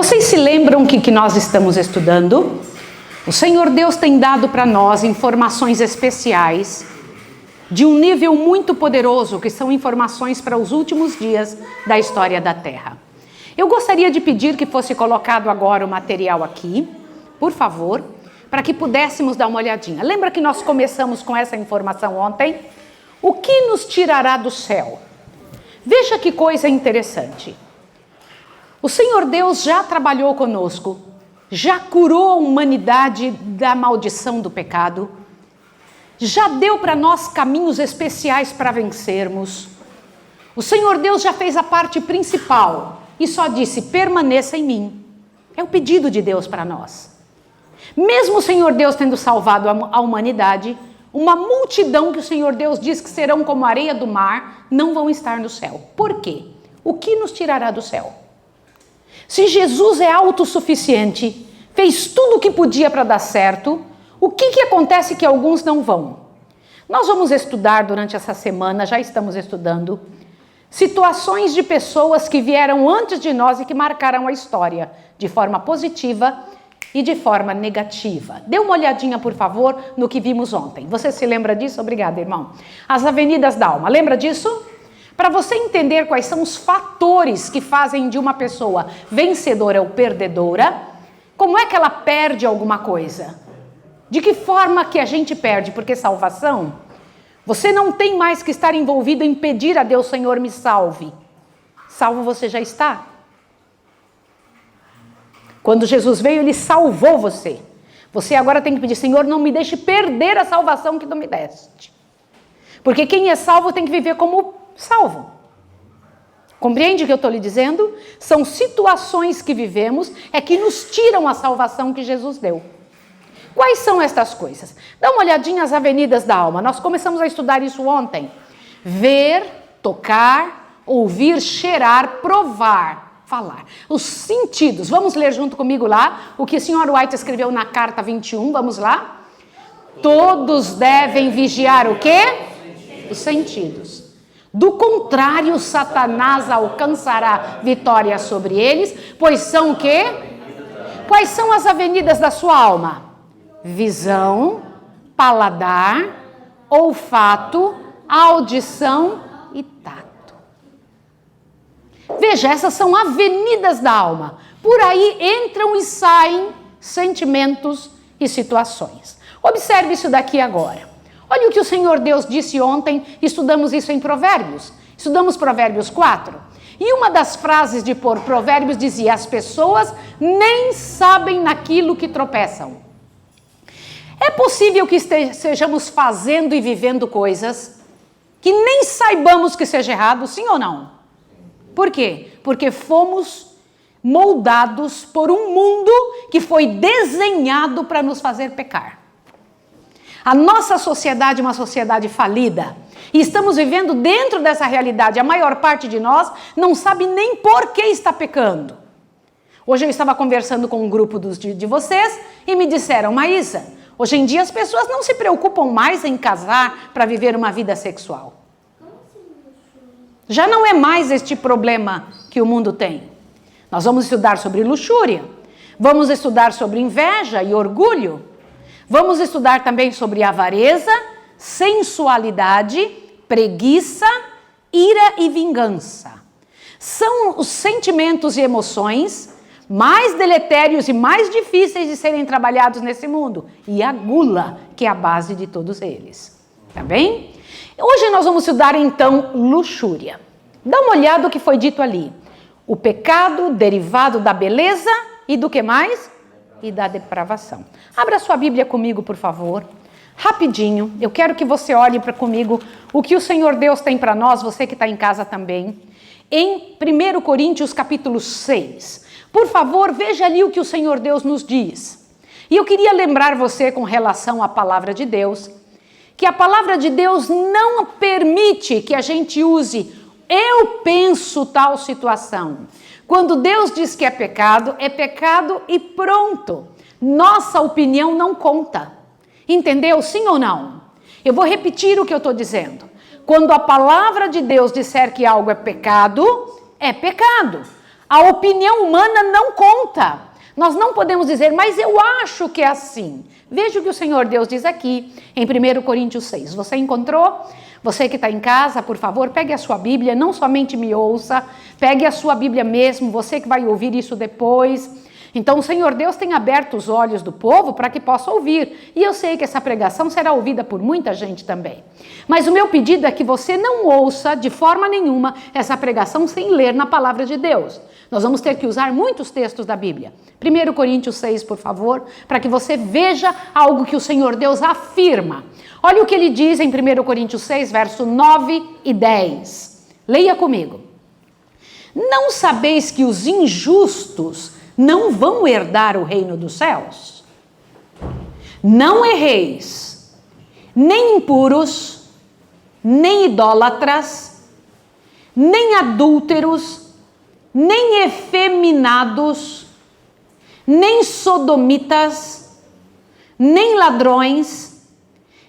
Vocês se lembram que nós estamos estudando? O Senhor Deus tem dado para nós informações especiais de um nível muito poderoso, que são informações para os últimos dias da história da Terra. Eu gostaria de pedir que fosse colocado agora o material aqui, por favor, para que pudéssemos dar uma olhadinha. Lembra que nós começamos com essa informação ontem? O que nos tirará do céu? Veja que coisa interessante. O Senhor Deus já trabalhou conosco, já curou a humanidade da maldição do pecado, já deu para nós caminhos especiais para vencermos. O Senhor Deus já fez a parte principal e só disse: permaneça em mim. É o pedido de Deus para nós. Mesmo o Senhor Deus tendo salvado a humanidade, uma multidão que o Senhor Deus diz que serão como a areia do mar, não vão estar no céu. Por quê? O que nos tirará do céu? Se Jesus é autossuficiente, fez tudo o que podia para dar certo, o que acontece que alguns não vão? Nós vamos estudar durante essa semana, já estamos estudando, situações de pessoas que vieram antes de nós e que marcaram a história de forma positiva e de forma negativa. Dê uma olhadinha, por favor, no que vimos ontem. Você se lembra disso? Obrigada, irmão. As avenidas da alma, lembra disso? Para você entender quais são os fatores que fazem de uma pessoa vencedora ou perdedora, como é que ela perde alguma coisa? De que forma que a gente perde? Porque salvação, você não tem mais que estar envolvido em pedir a Deus: Senhor, me salve. Salvo você já está. Quando Jesus veio, Ele salvou você. Você agora tem que pedir: Senhor, não me deixe perder a salvação que tu me deste. Porque quem é salvo tem que viver como salvo. Compreende o que eu estou lhe dizendo? São situações que vivemos que nos tiram a salvação que Jesus deu. Quais são estas coisas? Dá uma olhadinha nas avenidas da alma. Nós começamos a estudar isso ontem. Ver, tocar, ouvir, cheirar, provar, falar. Os sentidos. Vamos ler junto comigo lá o que o Sr. White escreveu na carta 21. Vamos lá? Todos devem vigiar o quê? Os sentidos. Do contrário, Satanás alcançará vitória sobre eles, pois são o quê? Quais são as avenidas da sua alma? Visão, paladar, olfato, audição e tato. Veja, essas são avenidas da alma. Por aí entram e saem sentimentos e situações. Observe isso daqui agora. Olha o que o Senhor Deus disse ontem, estudamos isso em Provérbios. Estudamos Provérbios 4. E uma das frases de Provérbios dizia: as pessoas nem sabem naquilo que tropeçam. É possível que estejamos fazendo e vivendo coisas que nem saibamos que seja errado, sim ou não? Por quê? Porque fomos moldados por um mundo que foi desenhado para nos fazer pecar. A nossa sociedade é uma sociedade falida. E estamos vivendo dentro dessa realidade. A maior parte de nós não sabe nem por que está pecando. Hoje eu estava conversando com um grupo de vocês e me disseram: Maísa, hoje em dia as pessoas não se preocupam mais em casar para viver uma vida sexual. Já não é mais este problema que o mundo tem. Nós vamos estudar sobre luxúria. Vamos estudar sobre inveja e orgulho. Vamos estudar também sobre avareza, sensualidade, preguiça, ira e vingança. São os sentimentos e emoções mais deletérios e mais difíceis de serem trabalhados nesse mundo. E a gula, que é a base de todos eles. Tá bem? Hoje nós vamos estudar então luxúria. Dá uma olhada no que foi dito ali. O pecado derivado da beleza e do que mais? E da depravação. Abra sua Bíblia comigo, por favor. Rapidinho, eu quero que você olhe comigo o que o Senhor Deus tem para nós, você que está em casa também. Em 1 Coríntios capítulo 6. Por favor, veja ali o que o Senhor Deus nos diz. E eu queria lembrar você com relação à palavra de Deus, que a palavra de Deus não permite que a gente use eu penso tal situação. Quando Deus diz que é pecado e pronto. Nossa opinião não conta. Entendeu? Sim ou não? Eu vou repetir o que eu estou dizendo. Quando a palavra de Deus disser que algo é pecado, A opinião humana não conta. Nós não podemos dizer, mas eu acho que é assim. Veja o que o Senhor Deus diz aqui em 1 Coríntios 6. Você encontrou? Você que está em casa, por favor, pegue a sua Bíblia, não somente me ouça, pegue a sua Bíblia mesmo, você que vai ouvir isso depois. Então o Senhor Deus tem aberto os olhos do povo para que possa ouvir. E eu sei que essa pregação será ouvida por muita gente também. Mas o meu pedido é que você não ouça de forma nenhuma essa pregação sem ler na palavra de Deus. Nós vamos ter que usar muitos textos da Bíblia. 1 Coríntios 6, por favor, para que você veja algo que o Senhor Deus afirma. Olha o que ele diz em 1 Coríntios 6, verso 9 e 10. Leia comigo. Não sabeis que os injustos não vão herdar o reino dos céus? Não erreis, nem impuros, nem idólatras, nem adúlteros, nem efeminados, nem sodomitas, nem ladrões,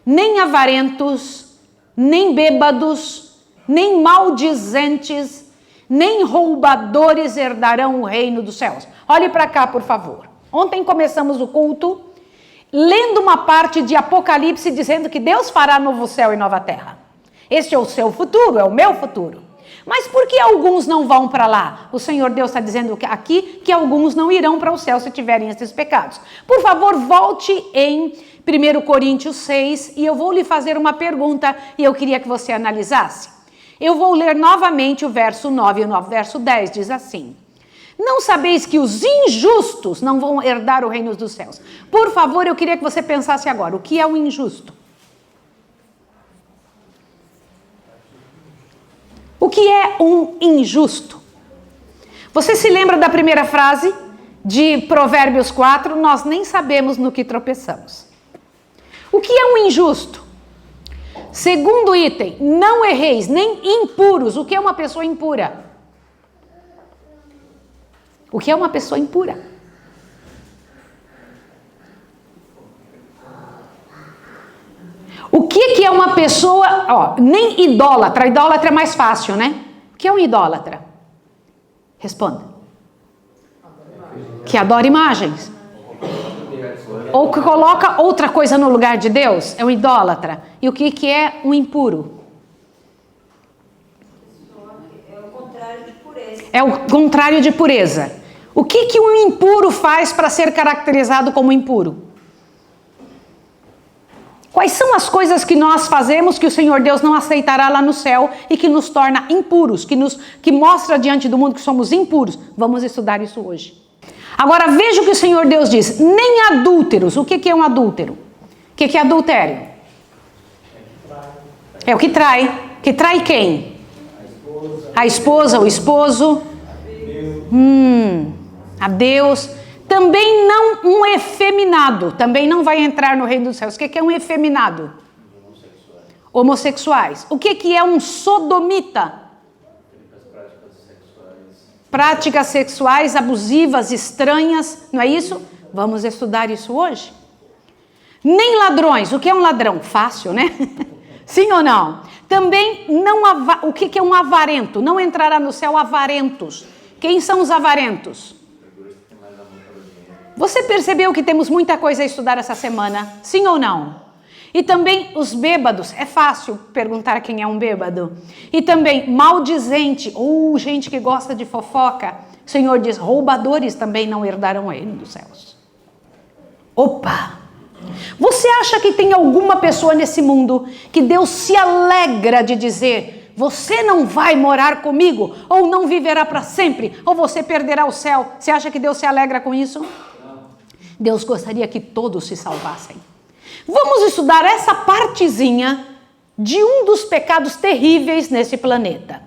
nem avarentos, nem bêbados, nem maldizentes, nem roubadores herdarão o reino dos céus. Olhe para cá, por favor. Ontem começamos o culto lendo uma parte de Apocalipse dizendo que Deus fará novo céu e nova terra. Este é o seu futuro, é o meu futuro. Mas por que alguns não vão para lá? O Senhor Deus está dizendo aqui que alguns não irão para o céu se tiverem esses pecados. Por favor, volte em 1 Coríntios 6 e eu vou lhe fazer uma pergunta e eu queria que você analisasse. Eu vou ler novamente o verso 9 e o verso 10, diz assim. Não sabeis que os injustos não vão herdar o reino dos céus? Por favor, eu queria que você pensasse agora, o que é o injusto? O que é um injusto? Você se lembra da primeira frase de Provérbios 4? Nós nem sabemos no que tropeçamos. O que é um injusto? Segundo item, não erreis, nem impuros. O que é uma pessoa impura? O que é uma pessoa impura? O que é uma pessoa, nem idólatra, idólatra é mais fácil, né? O que é um idólatra? Responda. Que adora imagens. Ou que coloca outra coisa no lugar de Deus, é um idólatra. E o que é um impuro? É o contrário de pureza. É o contrário de pureza. O que um impuro faz para ser caracterizado como impuro? Quais são as coisas que nós fazemos que o Senhor Deus não aceitará lá no céu e que nos torna impuros, que mostra diante do mundo que somos impuros? Vamos estudar isso hoje. Agora veja o que o Senhor Deus diz. Nem adúlteros. O que é um adúltero? O que é adultério? É o que trai. Que trai quem? A esposa, o esposo. A Deus. Também não um efeminado. Também não vai entrar no reino dos céus. O que é um efeminado? Homossexuais. O que é um sodomita? Práticas sexuais abusivas, estranhas, não é isso? Vamos estudar isso hoje. Nem ladrões. O que é um ladrão? Fácil, né? Sim ou não? Também não o que é um avarento? Não entrará no céu avarentos. Quem são os avarentos? Você percebeu que temos muita coisa a estudar essa semana? Sim ou não? E também os bêbados, é fácil perguntar quem é um bêbado. E também maldizente, ou gente que gosta de fofoca. O Senhor diz, roubadores também não herdarão o reino dos céus. Opa! Você acha que tem alguma pessoa nesse mundo que Deus se alegra de dizer, você não vai morar comigo, ou não viverá para sempre, ou você perderá o céu? Você acha que Deus se alegra com isso? Deus gostaria que todos se salvassem. Vamos estudar essa partezinha de um dos pecados terríveis nesse planeta.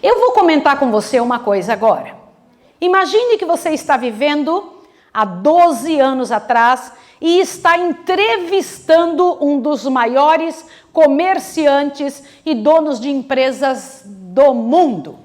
Eu vou comentar com você uma coisa agora. Imagine que você está vivendo há 12 anos atrás e está entrevistando um dos maiores comerciantes e donos de empresas do mundo.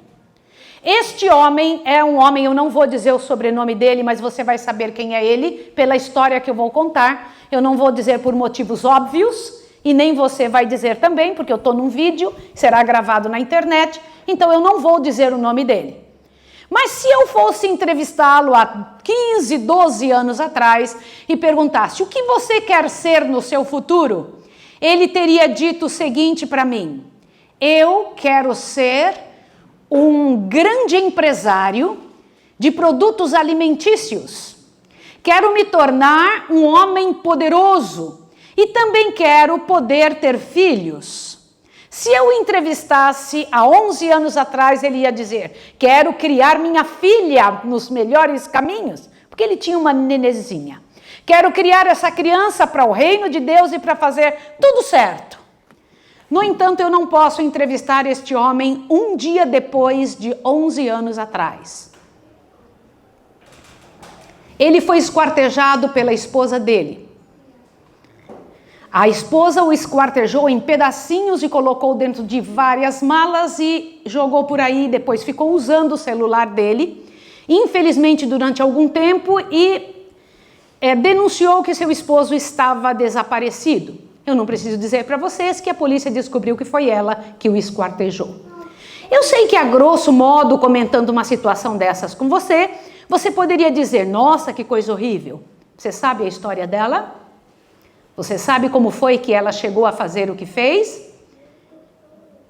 Este homem é um homem, eu não vou dizer o sobrenome dele, mas você vai saber quem é ele pela história que eu vou contar. Eu não vou dizer por motivos óbvios e nem você vai dizer também, porque eu estou num vídeo, será gravado na internet, então eu não vou dizer o nome dele. Mas se eu fosse entrevistá-lo há 15, 12 anos atrás e perguntasse: o que você quer ser no seu futuro? Ele teria dito o seguinte para mim: eu quero ser um grande empresário de produtos alimentícios. Quero me tornar um homem poderoso e também quero poder ter filhos. Se eu o entrevistasse há 11 anos atrás, ele ia dizer: quero criar minha filha nos melhores caminhos, porque ele tinha uma nenezinha. Quero criar essa criança para o reino de Deus e para fazer tudo certo. No entanto, eu não posso entrevistar este homem um dia depois de 11 anos atrás. Ele foi esquartejado pela esposa dele. A esposa o esquartejou em pedacinhos e colocou dentro de várias malas e jogou por aí. Depois ficou usando o celular dele, infelizmente durante algum tempo, e denunciou que seu esposo estava desaparecido. Eu não preciso dizer para vocês que a polícia descobriu que foi ela que o esquartejou. Eu sei que, a grosso modo, comentando uma situação dessas com você, você poderia dizer: nossa, que coisa horrível. Você sabe a história dela? Você sabe como foi que ela chegou a fazer o que fez?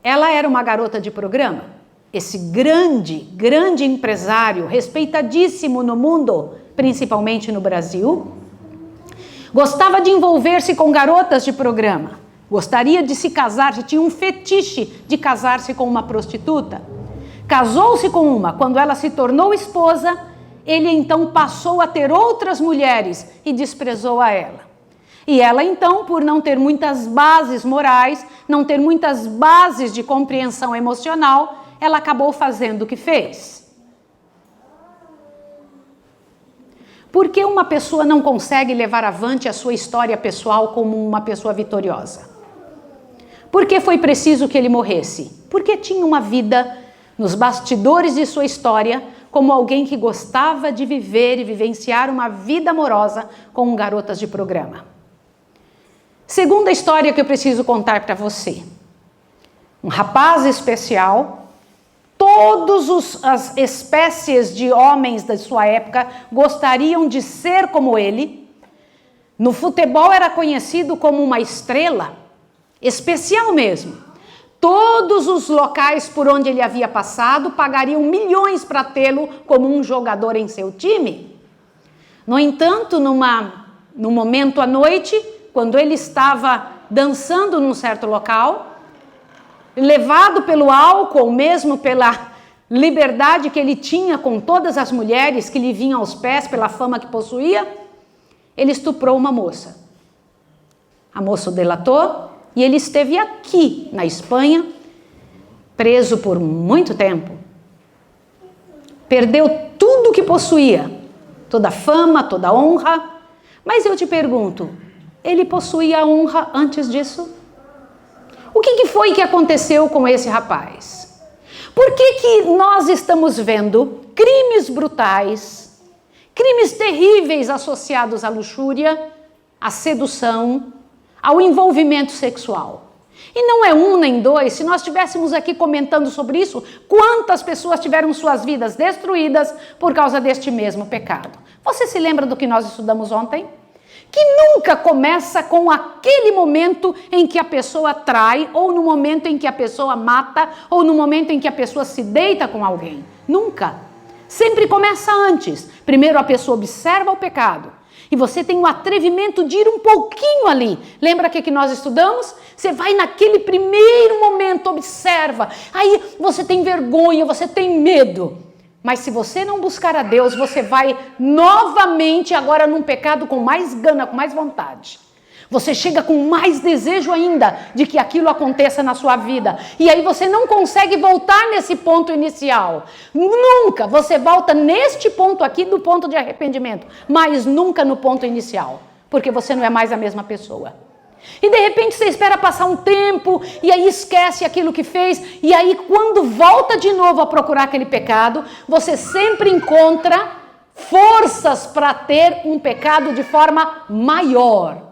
Ela era uma garota de programa. Esse grande empresário, respeitadíssimo no mundo, principalmente no Brasil, gostava de envolver-se com garotas de programa. Gostaria de se casar, tinha um fetiche de casar-se com uma prostituta. Casou-se com uma. Quando ela se tornou esposa, ele então passou a ter outras mulheres e desprezou a ela. E ela então, por não ter muitas bases morais, não ter muitas bases de compreensão emocional, ela acabou fazendo o que fez. Por que uma pessoa não consegue levar avante a sua história pessoal como uma pessoa vitoriosa? Por que foi preciso que ele morresse? Porque tinha uma vida nos bastidores de sua história como alguém que gostava de viver e vivenciar uma vida amorosa com garotas de programa. Segunda história que eu preciso contar para você. Um rapaz especial, todas as espécies de homens da sua época gostariam de ser como ele. No futebol era conhecido como uma estrela, especial mesmo. Todos os locais por onde ele havia passado pagariam milhões para tê-lo como um jogador em seu time. No entanto, num momento à noite, quando ele estava dançando num certo local, levado pelo álcool, mesmo pela liberdade que ele tinha com todas as mulheres que lhe vinham aos pés, pela fama que possuía, ele estuprou uma moça. A moça o delatou e ele esteve aqui, na Espanha, preso por muito tempo. Perdeu tudo que possuía, toda a fama, toda a honra. Mas eu te pergunto, ele possuía a honra antes disso? O que foi que aconteceu com esse rapaz? Por que nós estamos vendo crimes brutais, crimes terríveis associados à luxúria, à sedução, ao envolvimento sexual? E não é um nem dois. Se nós estivéssemos aqui comentando sobre isso, quantas pessoas tiveram suas vidas destruídas por causa deste mesmo pecado? Você se lembra do que nós estudamos ontem? Que nunca começa com aquele momento em que a pessoa trai, ou no momento em que a pessoa mata, ou no momento em que a pessoa se deita com alguém. Nunca. Sempre começa antes. Primeiro a pessoa observa o pecado. E você tem o atrevimento de ir um pouquinho ali. Lembra que nós estudamos? Você vai naquele primeiro momento, observa. Aí você tem vergonha, você tem medo. Mas se você não buscar a Deus, você vai novamente agora num pecado com mais gana, com mais vontade. Você chega com mais desejo ainda de que aquilo aconteça na sua vida. E aí você não consegue voltar nesse ponto inicial. Nunca. Você volta neste ponto aqui do ponto de arrependimento, mas nunca no ponto inicial. Porque você não é mais a mesma pessoa. E de repente você espera passar um tempo e aí esquece aquilo que fez. E aí quando volta de novo a procurar aquele pecado, você sempre encontra forças para ter um pecado de forma maior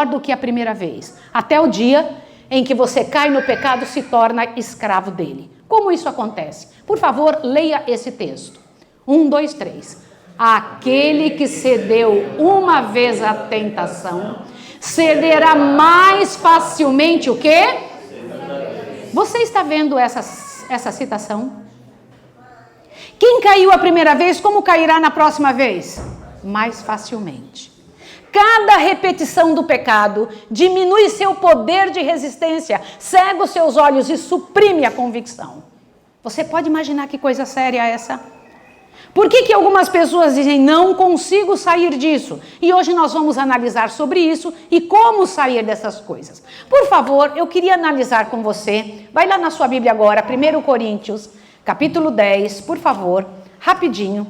do que a primeira vez, até o dia em que você cai no pecado e se torna escravo dele. Como isso acontece? Por favor, leia esse texto. 1, 2, 3. Aquele que cedeu uma vez à tentação, cederá mais facilmente o quê? Você está vendo essa citação? Quem caiu a primeira vez, como cairá na próxima vez? Mais facilmente. Cada repetição do pecado diminui seu poder de resistência, cega os seus olhos e suprime a convicção. Você pode imaginar que coisa séria é essa? Por que algumas pessoas dizem, não consigo sair disso? E hoje nós vamos analisar sobre isso e como sair dessas coisas. Por favor, eu queria analisar com você, vai lá na sua Bíblia agora, 1 Coríntios, capítulo 10, por favor, rapidinho.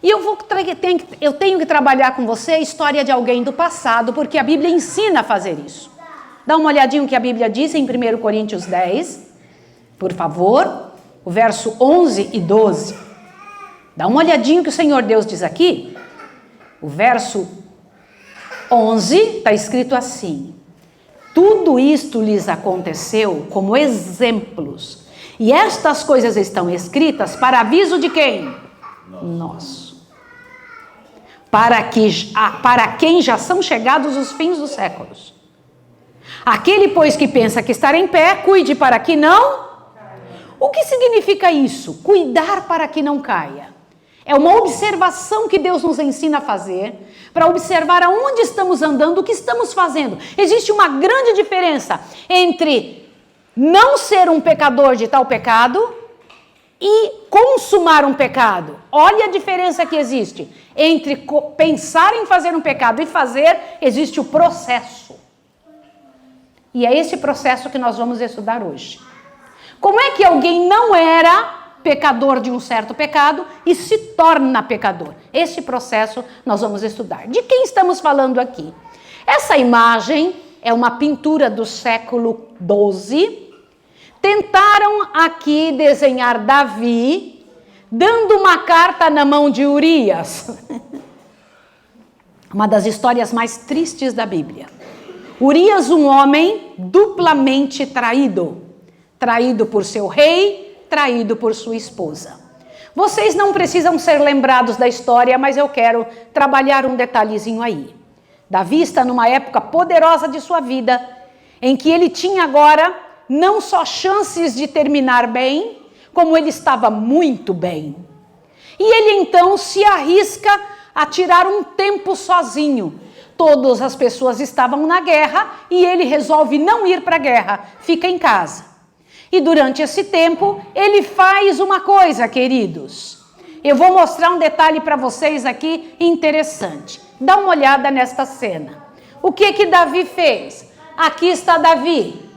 E eu tenho que trabalhar com você a história de alguém do passado, porque a Bíblia ensina a fazer isso. Dá uma olhadinha o que a Bíblia diz em 1 Coríntios 10, por favor, o verso 11 e 12. Dá uma olhadinha o que o Senhor Deus diz aqui. O verso 11 está escrito assim: tudo isto lhes aconteceu como exemplos, e estas coisas estão escritas para aviso de quem? Nós. Para quem já são chegados os fins dos séculos. Aquele, pois, que pensa que estar em pé, cuide para que não... O que significa isso? Cuidar para que não caia. É uma observação que Deus nos ensina a fazer, para observar aonde estamos andando, o que estamos fazendo. Existe uma grande diferença entre não ser um pecador de tal pecado e consumar um pecado. Olha a diferença que existe. Entre pensar em fazer um pecado e fazer, existe o processo. E é esse processo que nós vamos estudar hoje. Como é que alguém não era pecador de um certo pecado e se torna pecador? Esse processo nós vamos estudar. De quem estamos falando aqui? Essa imagem é uma pintura do século XII. Tentaram aqui desenhar Davi dando uma carta na mão de Urias. Uma das histórias mais tristes da Bíblia. Urias, um homem duplamente traído. Traído por seu rei, traído por sua esposa. Vocês não precisam ser lembrados da história, mas eu quero trabalhar um detalhezinho aí. Davi está numa época poderosa de sua vida, em que ele tinha agora não só chances de terminar bem, como ele estava muito bem. E ele então se arrisca a tirar um tempo sozinho. Todas as pessoas estavam na guerra e ele resolve não ir para a guerra, fica em casa. E durante esse tempo, ele faz uma coisa, queridos. Eu vou mostrar um detalhe para vocês aqui interessante. Dá uma olhada nesta cena. O que Davi fez? Aqui está Davi.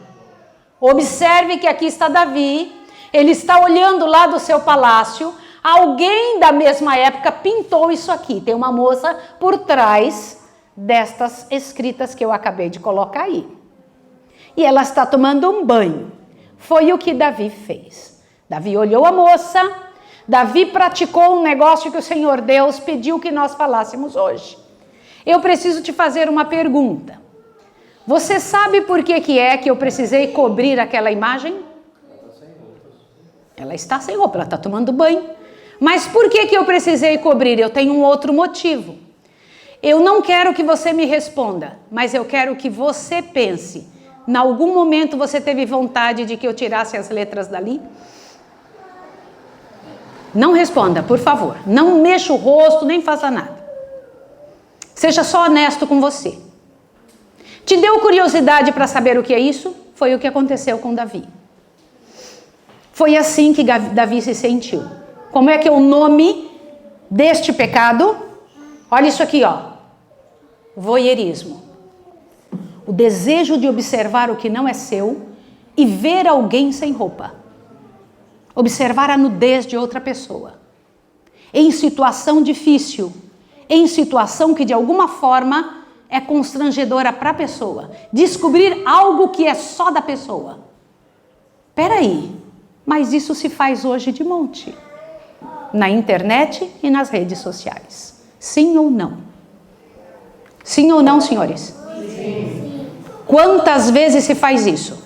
Observe que aqui está Davi. Ele está olhando lá do seu palácio. Alguém da mesma época pintou isso aqui. Tem uma moça por trás destas escritas que eu acabei de colocar aí. E ela está tomando um banho. Foi o que Davi fez. Davi olhou a moça. Davi praticou um negócio que o Senhor Deus pediu que nós falássemos hoje. Eu preciso te fazer uma pergunta. Você sabe por que é que eu precisei cobrir aquela imagem? Ela está sem roupa, ela está tomando banho. Mas por que eu precisei cobrir? Eu tenho um outro motivo. Eu não quero que você me responda, mas eu quero que você pense. Em algum momento você teve vontade de que eu tirasse as letras dali? Não responda, por favor. Não mexa o rosto, nem faça nada. Seja só honesto com você. Te deu curiosidade para saber o que é isso? Foi o que aconteceu com Davi. Foi assim que Davi se sentiu. Como é que é o nome deste pecado? Olha isso aqui, ó. Voyeurismo. O desejo de observar o que não é seu e ver alguém sem roupa. Observar a nudez de outra pessoa. Em situação difícil. Em situação que de alguma forma é constrangedora para a pessoa. Descobrir algo que é só da pessoa. Peraí, mas isso se faz hoje de monte. Na internet e nas redes sociais. Sim ou não? Sim ou não, senhores? Sim. Quantas vezes se faz isso?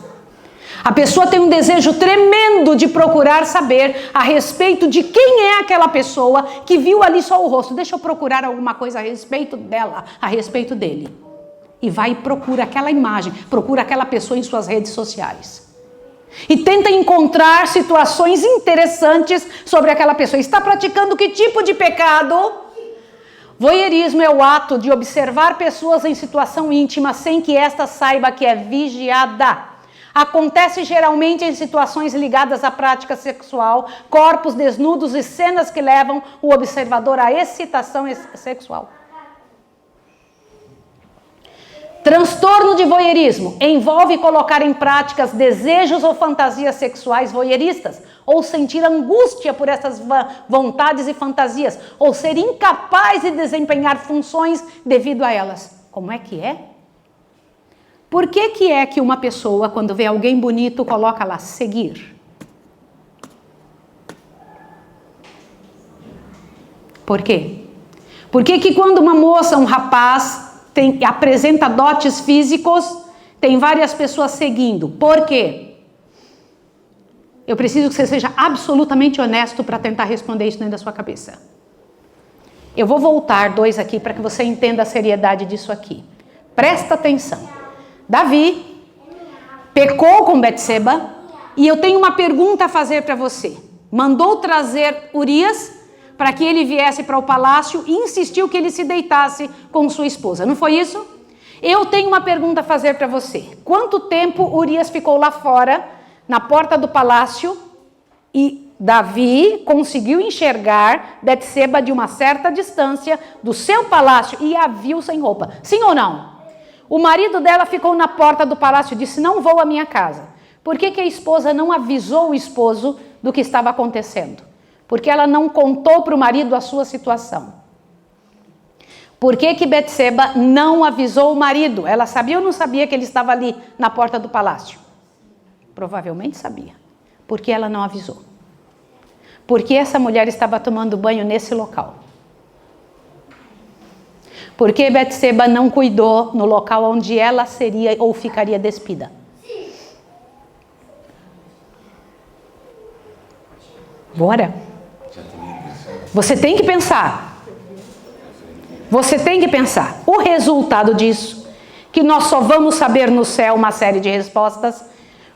A pessoa tem um desejo tremendo de procurar saber a respeito de quem é aquela pessoa que viu ali só o rosto. Deixa eu procurar alguma coisa a respeito dela, a respeito dele. E vai e procura aquela imagem, procura aquela pessoa em suas redes sociais. E tenta encontrar situações interessantes sobre aquela pessoa. Está praticando que tipo de pecado? Voyeurismo é o ato de observar pessoas em situação íntima sem que esta saiba que é vigiada. Acontece geralmente em situações ligadas à prática sexual, corpos desnudos e cenas que levam o observador à excitação sexual. Transtorno de voyeurismo envolve colocar em práticas desejos ou fantasias sexuais voyeuristas, ou sentir angústia por essas vontades e fantasias, ou ser incapaz de desempenhar funções devido a elas. Como é que é? Por que é que uma pessoa, quando vê alguém bonito, coloca lá seguir? Por quê? Por que quando uma moça, um rapaz, apresenta dotes físicos, tem várias pessoas seguindo? Por quê? Eu preciso que você seja absolutamente honesto para tentar responder isso dentro da sua cabeça. Eu vou voltar 2 aqui para que você entenda a seriedade disso aqui. Presta atenção. Davi pecou com Betseba e eu tenho uma pergunta a fazer para você. Mandou trazer Urias para que ele viesse para o palácio e insistiu que ele se deitasse com sua esposa. Não foi isso? Eu tenho uma pergunta a fazer para você. Quanto tempo Urias ficou lá fora, na porta do palácio, e Davi conseguiu enxergar Betseba de uma certa distância do seu palácio e a viu sem roupa? Sim ou não? O marido dela ficou na porta do palácio e disse: não vou à minha casa. Por que a esposa não avisou o esposo do que estava acontecendo? Porque ela não contou para o marido a sua situação. Por que Betseba não avisou o marido? Ela sabia ou não sabia que ele estava ali na porta do palácio? Provavelmente sabia. Por que ela não avisou? Porque essa mulher estava tomando banho nesse local. Por que Betseba não cuidou no local onde ela seria ou ficaria despida? Bora. Você tem que pensar. Você tem que pensar. O resultado disso, que nós só vamos saber no céu uma série de respostas,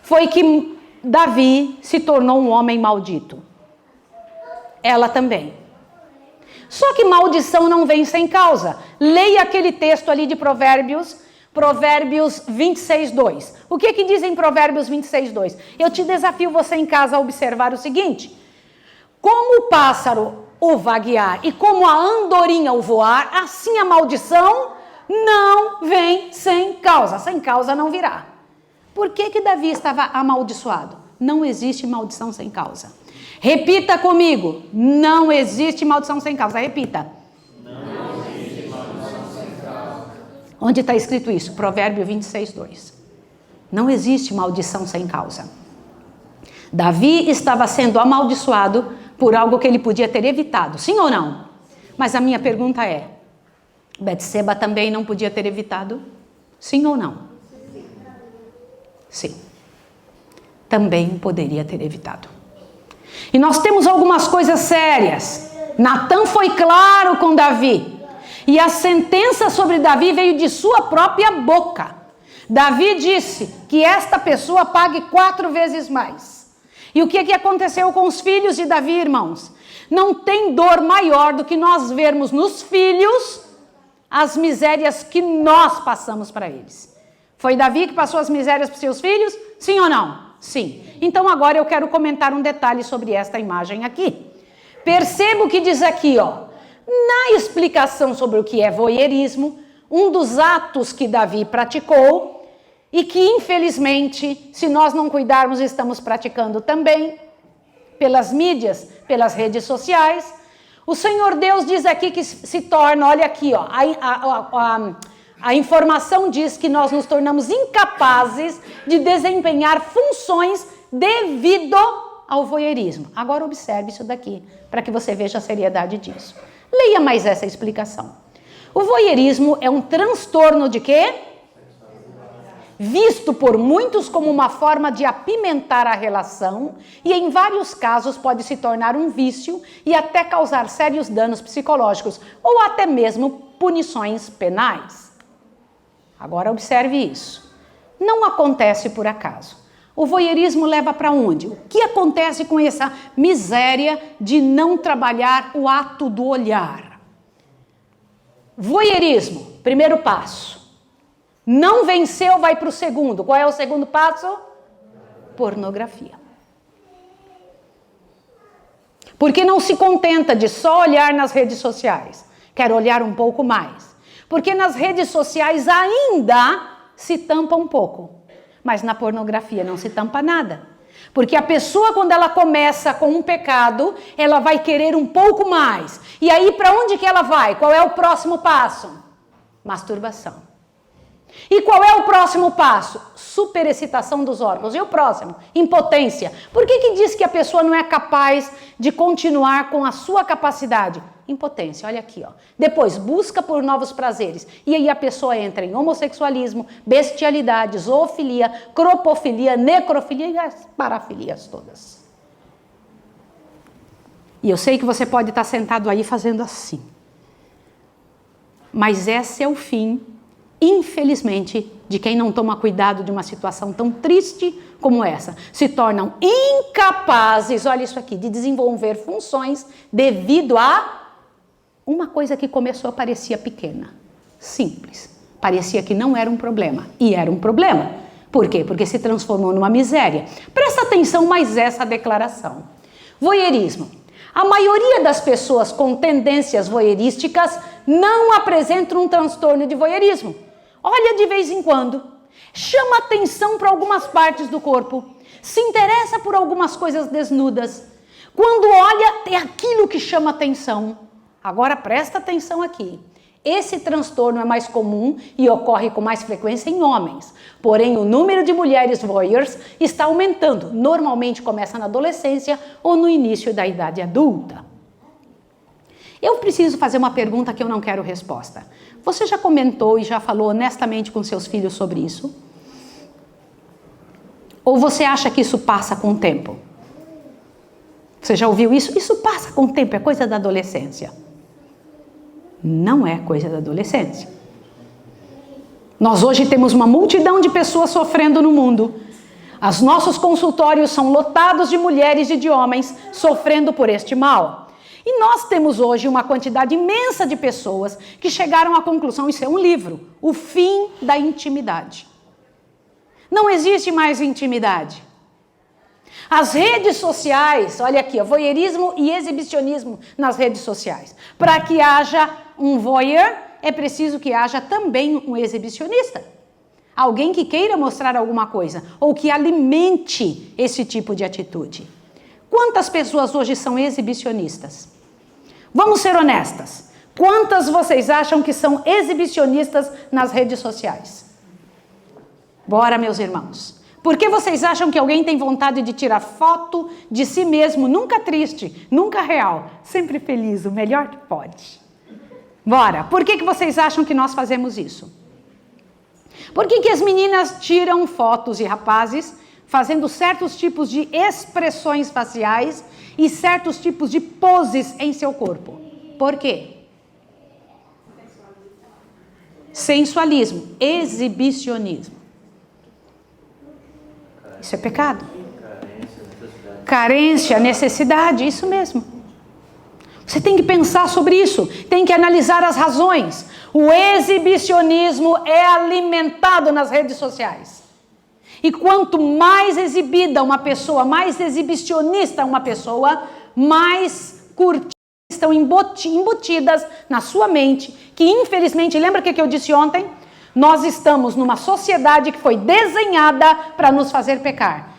foi que Davi se tornou um homem maldito. Ela também. Só que maldição não vem sem causa. Leia aquele texto ali de Provérbios 26:2. O que diz em Provérbios 26:2? Eu te desafio você em casa a observar o seguinte: como o pássaro o vaguear e como a andorinha o voar, assim a maldição não vem sem causa. Sem causa não virá. Por que Davi estava amaldiçoado? Não existe maldição sem causa. Repita comigo: não existe maldição sem causa. Repita. Não existe maldição sem causa. Onde está escrito isso? Provérbio 26:2. Não existe maldição sem causa. Davi estava sendo amaldiçoado por algo que ele podia ter evitado, sim ou não? Mas a minha pergunta é: Betseba também não podia ter evitado? Sim ou não? Sim. Também poderia ter evitado. E nós temos algumas coisas sérias. Natã foi claro com Davi. E a sentença sobre Davi veio de sua própria boca. Davi disse que esta pessoa pague 4 vezes mais. E o que aconteceu com os filhos de Davi, irmãos? Não tem dor maior do que nós vermos nos filhos as misérias que nós passamos para eles. Foi Davi que passou as misérias para os seus filhos? Sim ou não? Sim. Então agora eu quero comentar um detalhe sobre esta imagem aqui. Perceba o que diz aqui, ó. Na explicação sobre o que é voyeurismo, um dos atos que Davi praticou e que infelizmente, se nós não cuidarmos, estamos praticando também pelas mídias, pelas redes sociais. O Senhor Deus diz aqui que se torna, olha aqui, ó, a informação diz que nós nos tornamos incapazes de desempenhar funções devido ao voyeurismo. Agora observe isso daqui, para que você veja a seriedade disso. Leia mais essa explicação. O voyeurismo é um transtorno de quê? visto por muitos como uma forma de apimentar a relação e, em vários casos, pode se tornar um vício e até causar sérios danos psicológicos ou até mesmo punições penais. Agora observe isso. Não acontece por acaso. O voyeurismo leva para onde? O que acontece com essa miséria de não trabalhar o ato do olhar? Voyeurismo, primeiro passo. Não venceu, vai para o segundo. Qual é o segundo passo? Pornografia. Porque não se contenta de só olhar nas redes sociais. Quer olhar um pouco mais. Porque nas redes sociais ainda se tampa um pouco. Mas na pornografia não se tampa nada. Porque a pessoa, quando ela começa com um pecado, ela vai querer um pouco mais. E aí, para onde que ela vai? Qual é o próximo passo? Masturbação. E qual é o próximo passo? Superexcitação dos órgãos. E o próximo? Impotência. Por que diz que a pessoa não é capaz de continuar com a sua capacidade? Impotência, olha aqui, ó. Depois, busca por novos prazeres. E aí a pessoa entra em homossexualismo, bestialidade, zoofilia, cropofilia, necrofilia e as parafilias todas. E eu sei que você pode estar sentado aí fazendo assim. Mas esse é o fim, infelizmente, de quem não toma cuidado de uma situação tão triste como essa. Se tornam incapazes, olha isso aqui, de desenvolver funções devido a uma coisa que começou parecia pequena, simples. Parecia que não era um problema, e era um problema. Por quê? Porque se transformou numa miséria. Presta atenção mais essa declaração. Voyeurismo. A maioria das pessoas com tendências voyeurísticas não apresentam um transtorno de voyeurismo. Olha de vez em quando, chama atenção para algumas partes do corpo, se interessa por algumas coisas desnudas. Quando olha, é aquilo que chama atenção. Agora presta atenção aqui. Esse transtorno é mais comum e ocorre com mais frequência em homens. Porém, o número de mulheres voyeurs está aumentando. Normalmente começa na adolescência ou no início da idade adulta. Eu preciso fazer uma pergunta que eu não quero resposta. Você já comentou e já falou honestamente com seus filhos sobre isso? Ou você acha que isso passa com o tempo? Você já ouviu isso? Isso passa com o tempo, é coisa da adolescência. Não é coisa da adolescência. Nós hoje temos uma multidão de pessoas sofrendo no mundo. Os nossos consultórios são lotados de mulheres e de homens sofrendo por este mal. E nós temos hoje uma quantidade imensa de pessoas que chegaram à conclusão, isso é um livro, O Fim da Intimidade. Não existe mais intimidade. As redes sociais, olha aqui, voyeurismo e exibicionismo nas redes sociais. Para que haja um voyeur, é preciso que haja também um exibicionista. Alguém que queira mostrar alguma coisa, ou que alimente esse tipo de atitude. Quantas pessoas hoje são exibicionistas? Vamos ser honestas. Quantas vocês acham que são exibicionistas nas redes sociais? Bora, meus irmãos. Por que vocês acham que alguém tem vontade de tirar foto de si mesmo, nunca triste, nunca real, sempre feliz, o melhor que pode? Bora, por que vocês acham que nós fazemos isso? Por que as meninas tiram fotos e rapazes fazendo certos tipos de expressões faciais e certos tipos de poses em seu corpo? Por quê? Sensualismo, exibicionismo. Isso é pecado. Carência, necessidade, isso mesmo. Você tem que pensar sobre isso, tem que analisar as razões. O exibicionismo é alimentado nas redes sociais. E quanto mais exibida uma pessoa, mais exibicionista uma pessoa, mais curtidas estão embutidas na sua mente, que infelizmente, lembra o que eu disse ontem? Nós estamos numa sociedade que foi desenhada para nos fazer pecar.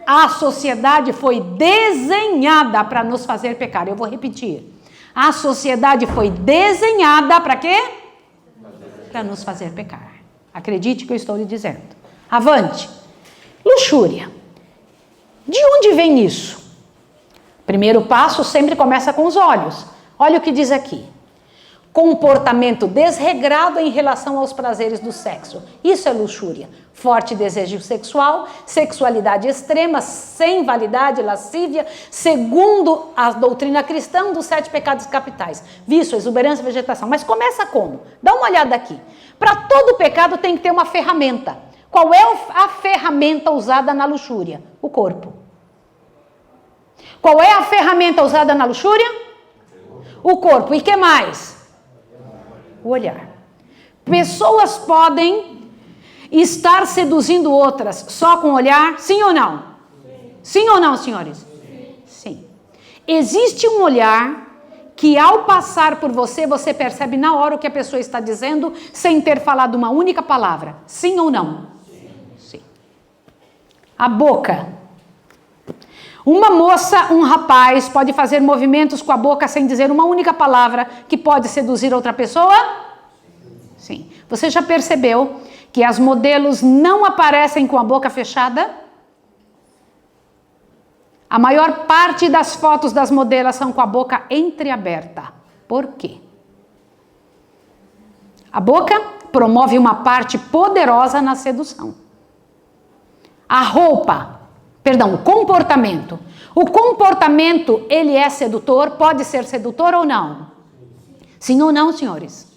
A sociedade foi desenhada para nos fazer pecar. Eu vou repetir. A sociedade foi desenhada para quê? Para nos fazer pecar. Acredite que eu estou lhe dizendo. Avante. Luxúria. De onde vem isso? Primeiro passo sempre começa com os olhos. Olha o que diz aqui. Comportamento desregrado em relação aos prazeres do sexo. Isso é luxúria. Forte desejo sexual, sexualidade extrema, sem validade, lascívia, segundo a doutrina cristã dos 7 pecados capitais. Vício, exuberância, vegetação. Mas começa como? Dá uma olhada aqui. Para todo pecado tem que ter uma ferramenta. Qual é a ferramenta usada na luxúria? O corpo. Qual é a ferramenta usada na luxúria? O corpo. E que mais? O olhar. Pessoas podem estar seduzindo outras só com o olhar? Sim ou não? Sim ou não, senhores? Sim. Existe um olhar que ao passar por você, você percebe na hora o que a pessoa está dizendo sem ter falado uma única palavra. Sim ou não? Sim. A boca. Uma moça, um rapaz pode fazer movimentos com a boca sem dizer uma única palavra que pode seduzir outra pessoa? Sim. Você já percebeu que as modelos não aparecem com a boca fechada? A maior parte das fotos das modelos são com a boca entreaberta. Por quê? A boca promove uma parte poderosa na sedução. O comportamento. O comportamento, ele é sedutor? Pode ser sedutor ou não? Sim ou não, senhores?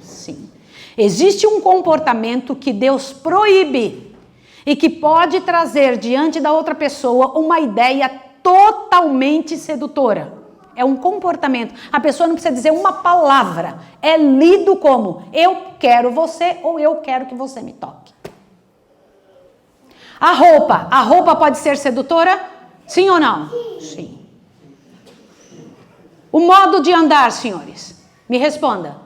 Sim. Existe um comportamento que Deus proíbe e que pode trazer diante da outra pessoa uma ideia totalmente sedutora. É um comportamento. A pessoa não precisa dizer uma palavra. É lido como eu quero você ou eu quero que você me toque. A roupa pode ser sedutora? Sim ou não? Sim. O modo de andar, senhores. Me responda.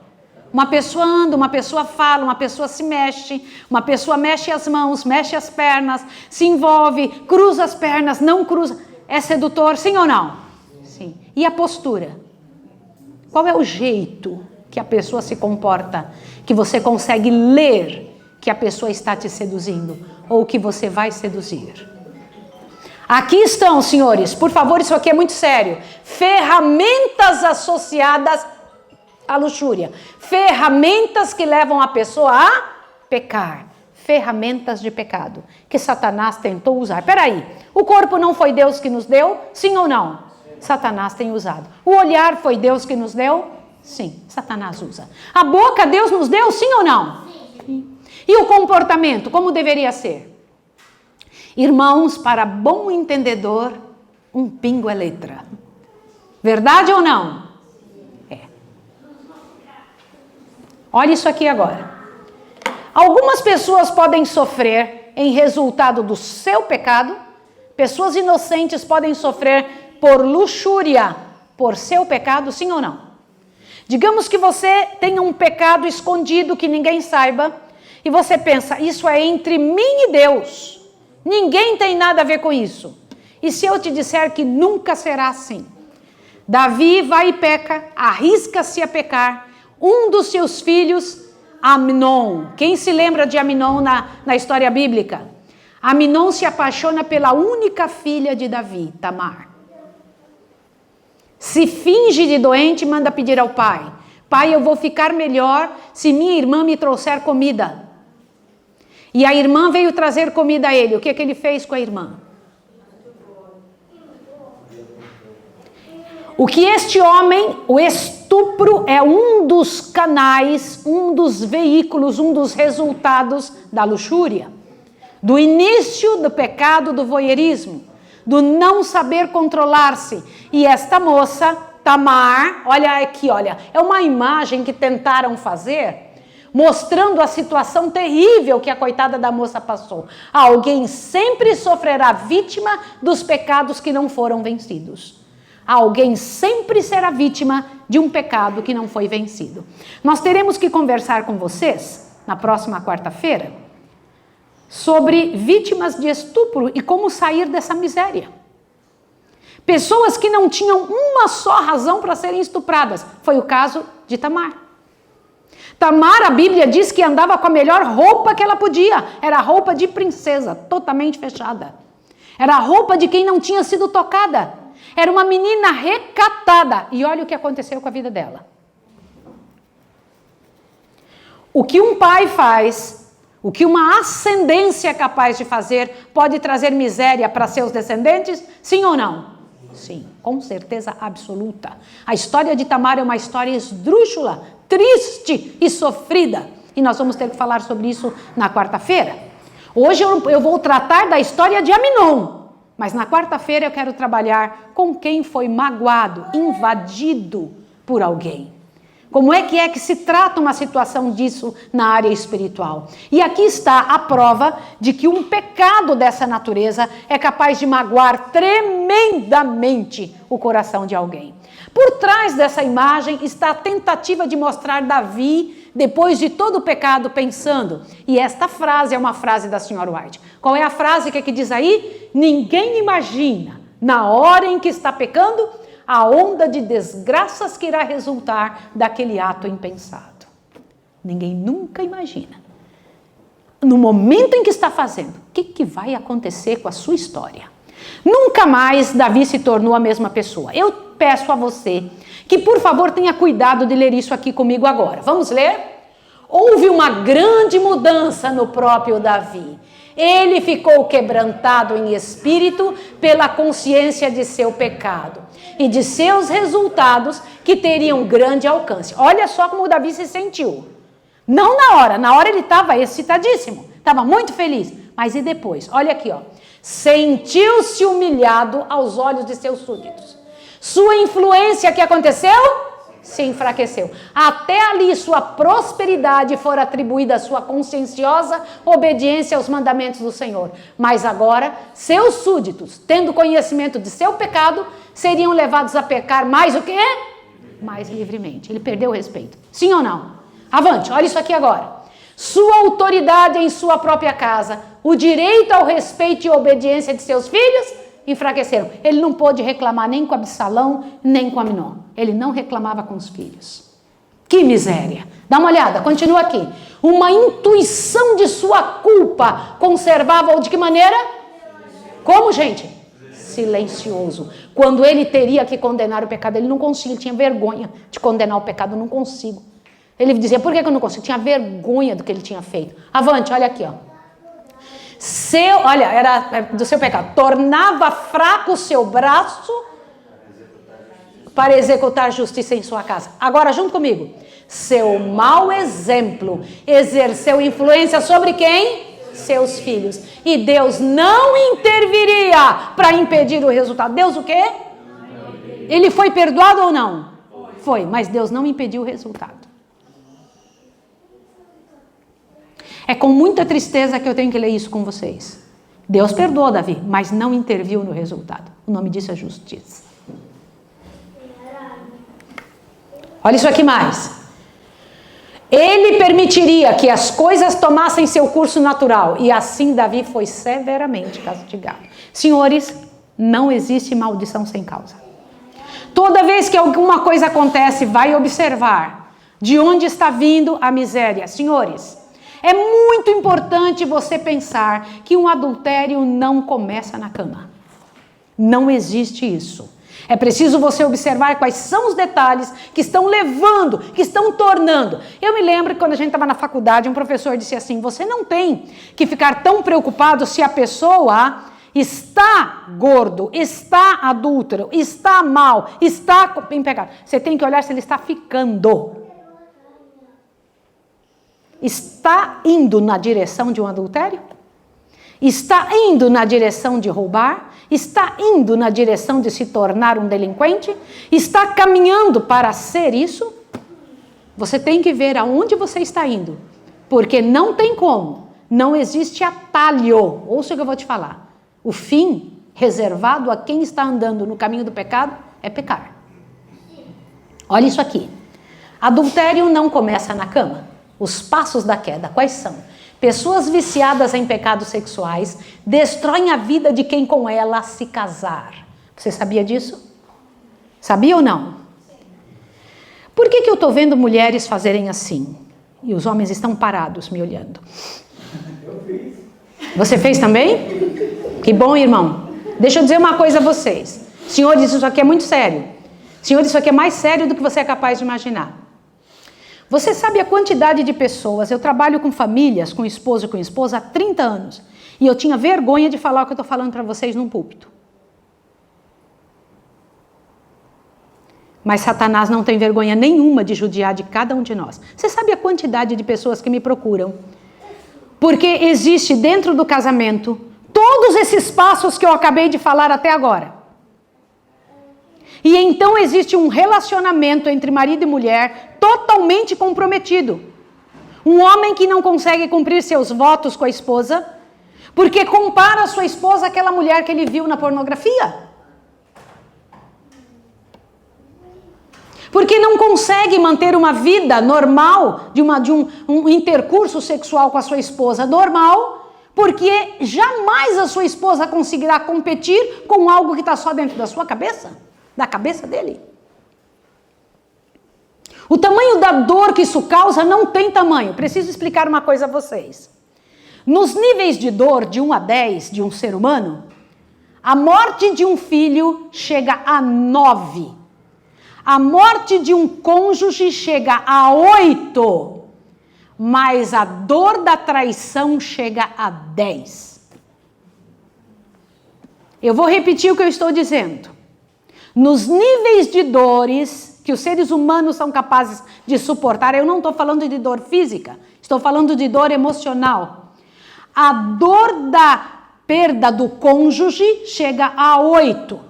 Uma pessoa anda, uma pessoa fala, uma pessoa se mexe, uma pessoa mexe as mãos, mexe as pernas, se envolve, cruza as pernas, não cruza. É sedutor, sim ou não? Sim. E a postura? Qual é o jeito que a pessoa se comporta, que você consegue ler que a pessoa está te seduzindo ou que você vai seduzir? Aqui estão, senhores, por favor, isso aqui é muito sério. Ferramentas associadas à luxúria. Ferramentas que levam a pessoa a pecar. Ferramentas de pecado que Satanás tentou usar. Peraí, o corpo não foi Deus que nos deu? Sim ou não? Satanás tem usado. O olhar foi Deus que nos deu? Sim, Satanás usa. A boca Deus nos deu? Sim ou não? Sim. E o comportamento, como deveria ser? Irmãos, para bom entendedor, um pingo é letra. Verdade ou não? É. Olha isso aqui agora. Algumas pessoas podem sofrer em resultado do seu pecado. Pessoas inocentes podem sofrer por luxúria, por seu pecado, sim ou não? Digamos que você tenha um pecado escondido que ninguém saiba, e você pensa, isso é entre mim e Deus. Ninguém tem nada a ver com isso. E se eu te disser que nunca será assim? Davi vai e peca, arrisca-se a pecar. Um dos seus filhos, Amnon. Quem se lembra de Amnon na história bíblica? Amnon se apaixona pela única filha de Davi, Tamar. Se finge de doente e manda pedir ao pai. Pai, eu vou ficar melhor se minha irmã me trouxer comida. E a irmã veio trazer comida a ele. O que ele fez com a irmã? O que este homem, o estupro é um dos canais, um dos veículos, um dos resultados da luxúria. Do início do pecado do voyeurismo, do não saber controlar-se. E esta moça, Tamar, olha aqui, olha, é uma imagem que tentaram fazer, mostrando a situação terrível que a coitada da moça passou. Alguém sempre sofrerá vítima dos pecados que não foram vencidos. Alguém sempre será vítima de um pecado que não foi vencido. Nós teremos que conversar com vocês, na próxima quarta-feira, sobre vítimas de estupro e como sair dessa miséria. Pessoas que não tinham uma só razão para serem estupradas. Foi o caso de Tamar. Tamar, a Bíblia diz que andava com a melhor roupa que ela podia. Era a roupa de princesa, totalmente fechada. Era a roupa de quem não tinha sido tocada. Era uma menina recatada. E olha o que aconteceu com a vida dela. O que um pai faz, o que uma ascendência é capaz de fazer, pode trazer miséria para seus descendentes? Sim ou não? Sim, com certeza absoluta. A história de Tamar é uma história esdrúxula, triste e sofrida. E nós vamos ter que falar sobre isso na quarta-feira. Hoje eu vou tratar da história de Aminon. Mas na quarta-feira eu quero trabalhar com quem foi magoado, invadido por alguém. Como é que se trata uma situação disso na área espiritual? E aqui está a prova de que um pecado dessa natureza é capaz de magoar tremendamente o coração de alguém. Por trás dessa imagem está a tentativa de mostrar Davi, depois de todo o pecado, pensando. E esta frase é uma frase da Sra. White. Qual é a frase que diz aí? Ninguém imagina, na hora em que está pecando, a onda de desgraças que irá resultar daquele ato impensado. Ninguém nunca imagina. No momento em que está fazendo, o que vai acontecer com a sua história? Nunca mais Davi se tornou a mesma pessoa. Eu peço a você que, por favor, tenha cuidado de ler isso aqui comigo agora. Vamos ler? Houve uma grande mudança no próprio Davi. Ele ficou quebrantado em espírito pela consciência de seu pecado e de seus resultados que teriam grande alcance. Olha só como o Davi se sentiu. Não na hora ele estava excitadíssimo, estava muito feliz. Mas e depois? Olha aqui, ó. Sentiu-se humilhado aos olhos de seus súditos. Sua influência, que aconteceu? Se enfraqueceu. Até ali sua prosperidade fora atribuída à sua conscienciosa obediência aos mandamentos do Senhor. Mas agora, seus súditos, tendo conhecimento de seu pecado, seriam levados a pecar mais o quê? Mais livremente. Ele perdeu o respeito. Sim ou não? Avante, olha isso aqui agora. Sua autoridade em sua própria casa, o direito ao respeito e obediência de seus filhos, enfraqueceram. Ele não pôde reclamar nem com Absalão, nem com Aminon. Ele não reclamava com os filhos. Que miséria. Dá uma olhada, continua aqui. Uma intuição de sua culpa conservava-o de que maneira? Como, gente? Silencioso. Quando ele teria que condenar o pecado, ele não conseguia, ele tinha vergonha de condenar o pecado, eu não consigo. Ele dizia, por que eu não consigo? Tinha vergonha do que ele tinha feito. Avante, olha aqui, ó. Era do seu pecado. Tornava fraco o seu braço para executar justiça em sua casa. Agora, junto comigo. Seu mau exemplo exerceu influência sobre quem? Seus filhos. E Deus não interviria para impedir o resultado. Deus o quê? Ele foi perdoado ou não? Foi, mas Deus não impediu o resultado. É com muita tristeza que eu tenho que ler isso com vocês. Deus perdoou Davi, mas não interviu no resultado. O nome disso é justiça. Olha isso aqui mais. Ele permitiria que as coisas tomassem seu curso natural. E assim Davi foi severamente castigado. Senhores, não existe maldição sem causa. Toda vez que alguma coisa acontece, vai observar de onde está vindo a miséria. Senhores, é muito importante você pensar que um adultério não começa na cama. Não existe isso. É preciso você observar quais são os detalhes que estão levando, que estão tornando. Eu me lembro que quando a gente estava na faculdade, um professor disse assim, você não tem que ficar tão preocupado se a pessoa está gordo, está adúltero, está mal, está em pecado. Você tem que olhar se ele está ficando. Está indo na direção de um adultério? Está indo na direção de roubar? Está indo na direção de se tornar um delinquente? Está caminhando para ser isso? Você tem que ver aonde você está indo. Porque não tem como. Não existe atalho. Ouça o que eu vou te falar. O fim reservado a quem está andando no caminho do pecado é pecar. Olha isso aqui. Adultério não começa na cama. Os passos da queda, quais são? Pessoas viciadas em pecados sexuais destroem a vida de quem com ela se casar. Você sabia disso? Sabia ou não? Por que eu estou vendo mulheres fazerem assim? E os homens estão parados me olhando. Eu fiz. Você fez também? Que bom, irmão. Deixa eu dizer uma coisa a vocês. Senhores, isso aqui é muito sério. Senhores, isso aqui é mais sério do que você é capaz de imaginar. Você sabe a quantidade de pessoas, eu trabalho com famílias, com esposo e com esposa há 30 anos, e eu tinha vergonha de falar o que eu estou falando para vocês num púlpito. Mas Satanás não tem vergonha nenhuma de judiar de cada um de nós. Você sabe a quantidade de pessoas que me procuram? Porque existe dentro do casamento todos esses passos que eu acabei de falar até agora. E então existe um relacionamento entre marido e mulher totalmente comprometido. Um homem que não consegue cumprir seus votos com a esposa, porque compara a sua esposa àquela mulher que ele viu na pornografia. Porque não consegue manter uma vida normal, de um intercurso sexual com a sua esposa normal, porque jamais a sua esposa conseguirá competir com algo que está só dentro da sua cabeça, da cabeça dele. O tamanho da dor que isso causa não tem tamanho. Preciso explicar uma coisa a vocês. Nos níveis de dor de 1 a 10 de um ser humano, a morte de um filho chega a 9. A morte de um cônjuge chega a 8, mas a dor da traição chega a 10. Eu vou repetir o que eu estou dizendo. Nos níveis de dores que os seres humanos são capazes de suportar, eu não estou falando de dor física, estou falando de dor emocional. A dor da perda do cônjuge chega a 8.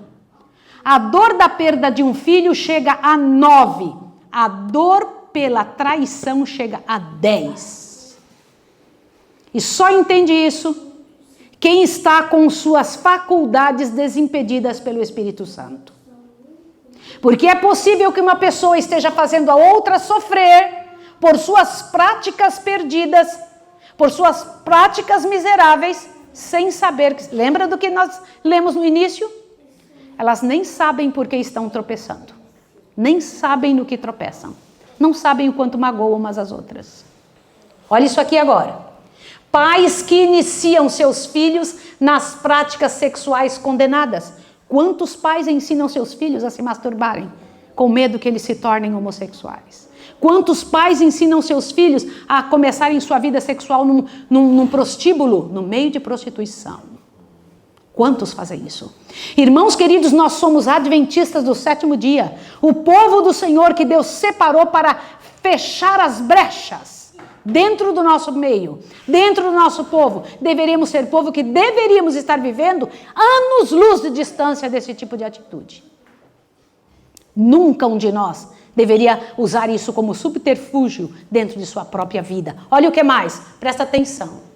A dor da perda de um filho chega a 9. A dor pela traição chega a 10. E só entende isso quem está com suas faculdades desimpedidas pelo Espírito Santo. Porque é possível que uma pessoa esteja fazendo a outra sofrer por suas práticas perdidas, por suas práticas miseráveis, sem saber. Lembra do que nós lemos no início? Elas nem sabem por que estão tropeçando. Nem sabem no que tropeçam. Não sabem o quanto magoam umas às outras. Olha isso aqui agora. Pais que iniciam seus filhos nas práticas sexuais condenadas. Quantos pais ensinam seus filhos a se masturbarem, com medo que eles se tornem homossexuais? Quantos pais ensinam seus filhos a começarem sua vida sexual num prostíbulo, no meio de prostituição? Quantos fazem isso? Irmãos queridos, nós somos adventistas do 7º dia. O povo do Senhor que Deus separou para fechar as brechas dentro do nosso meio, dentro do nosso povo. Deveríamos ser povo que deveríamos estar vivendo anos-luz de distância desse tipo de atitude. Nunca um de nós deveria usar isso como subterfúgio dentro de sua própria vida. Olha o que mais, presta atenção.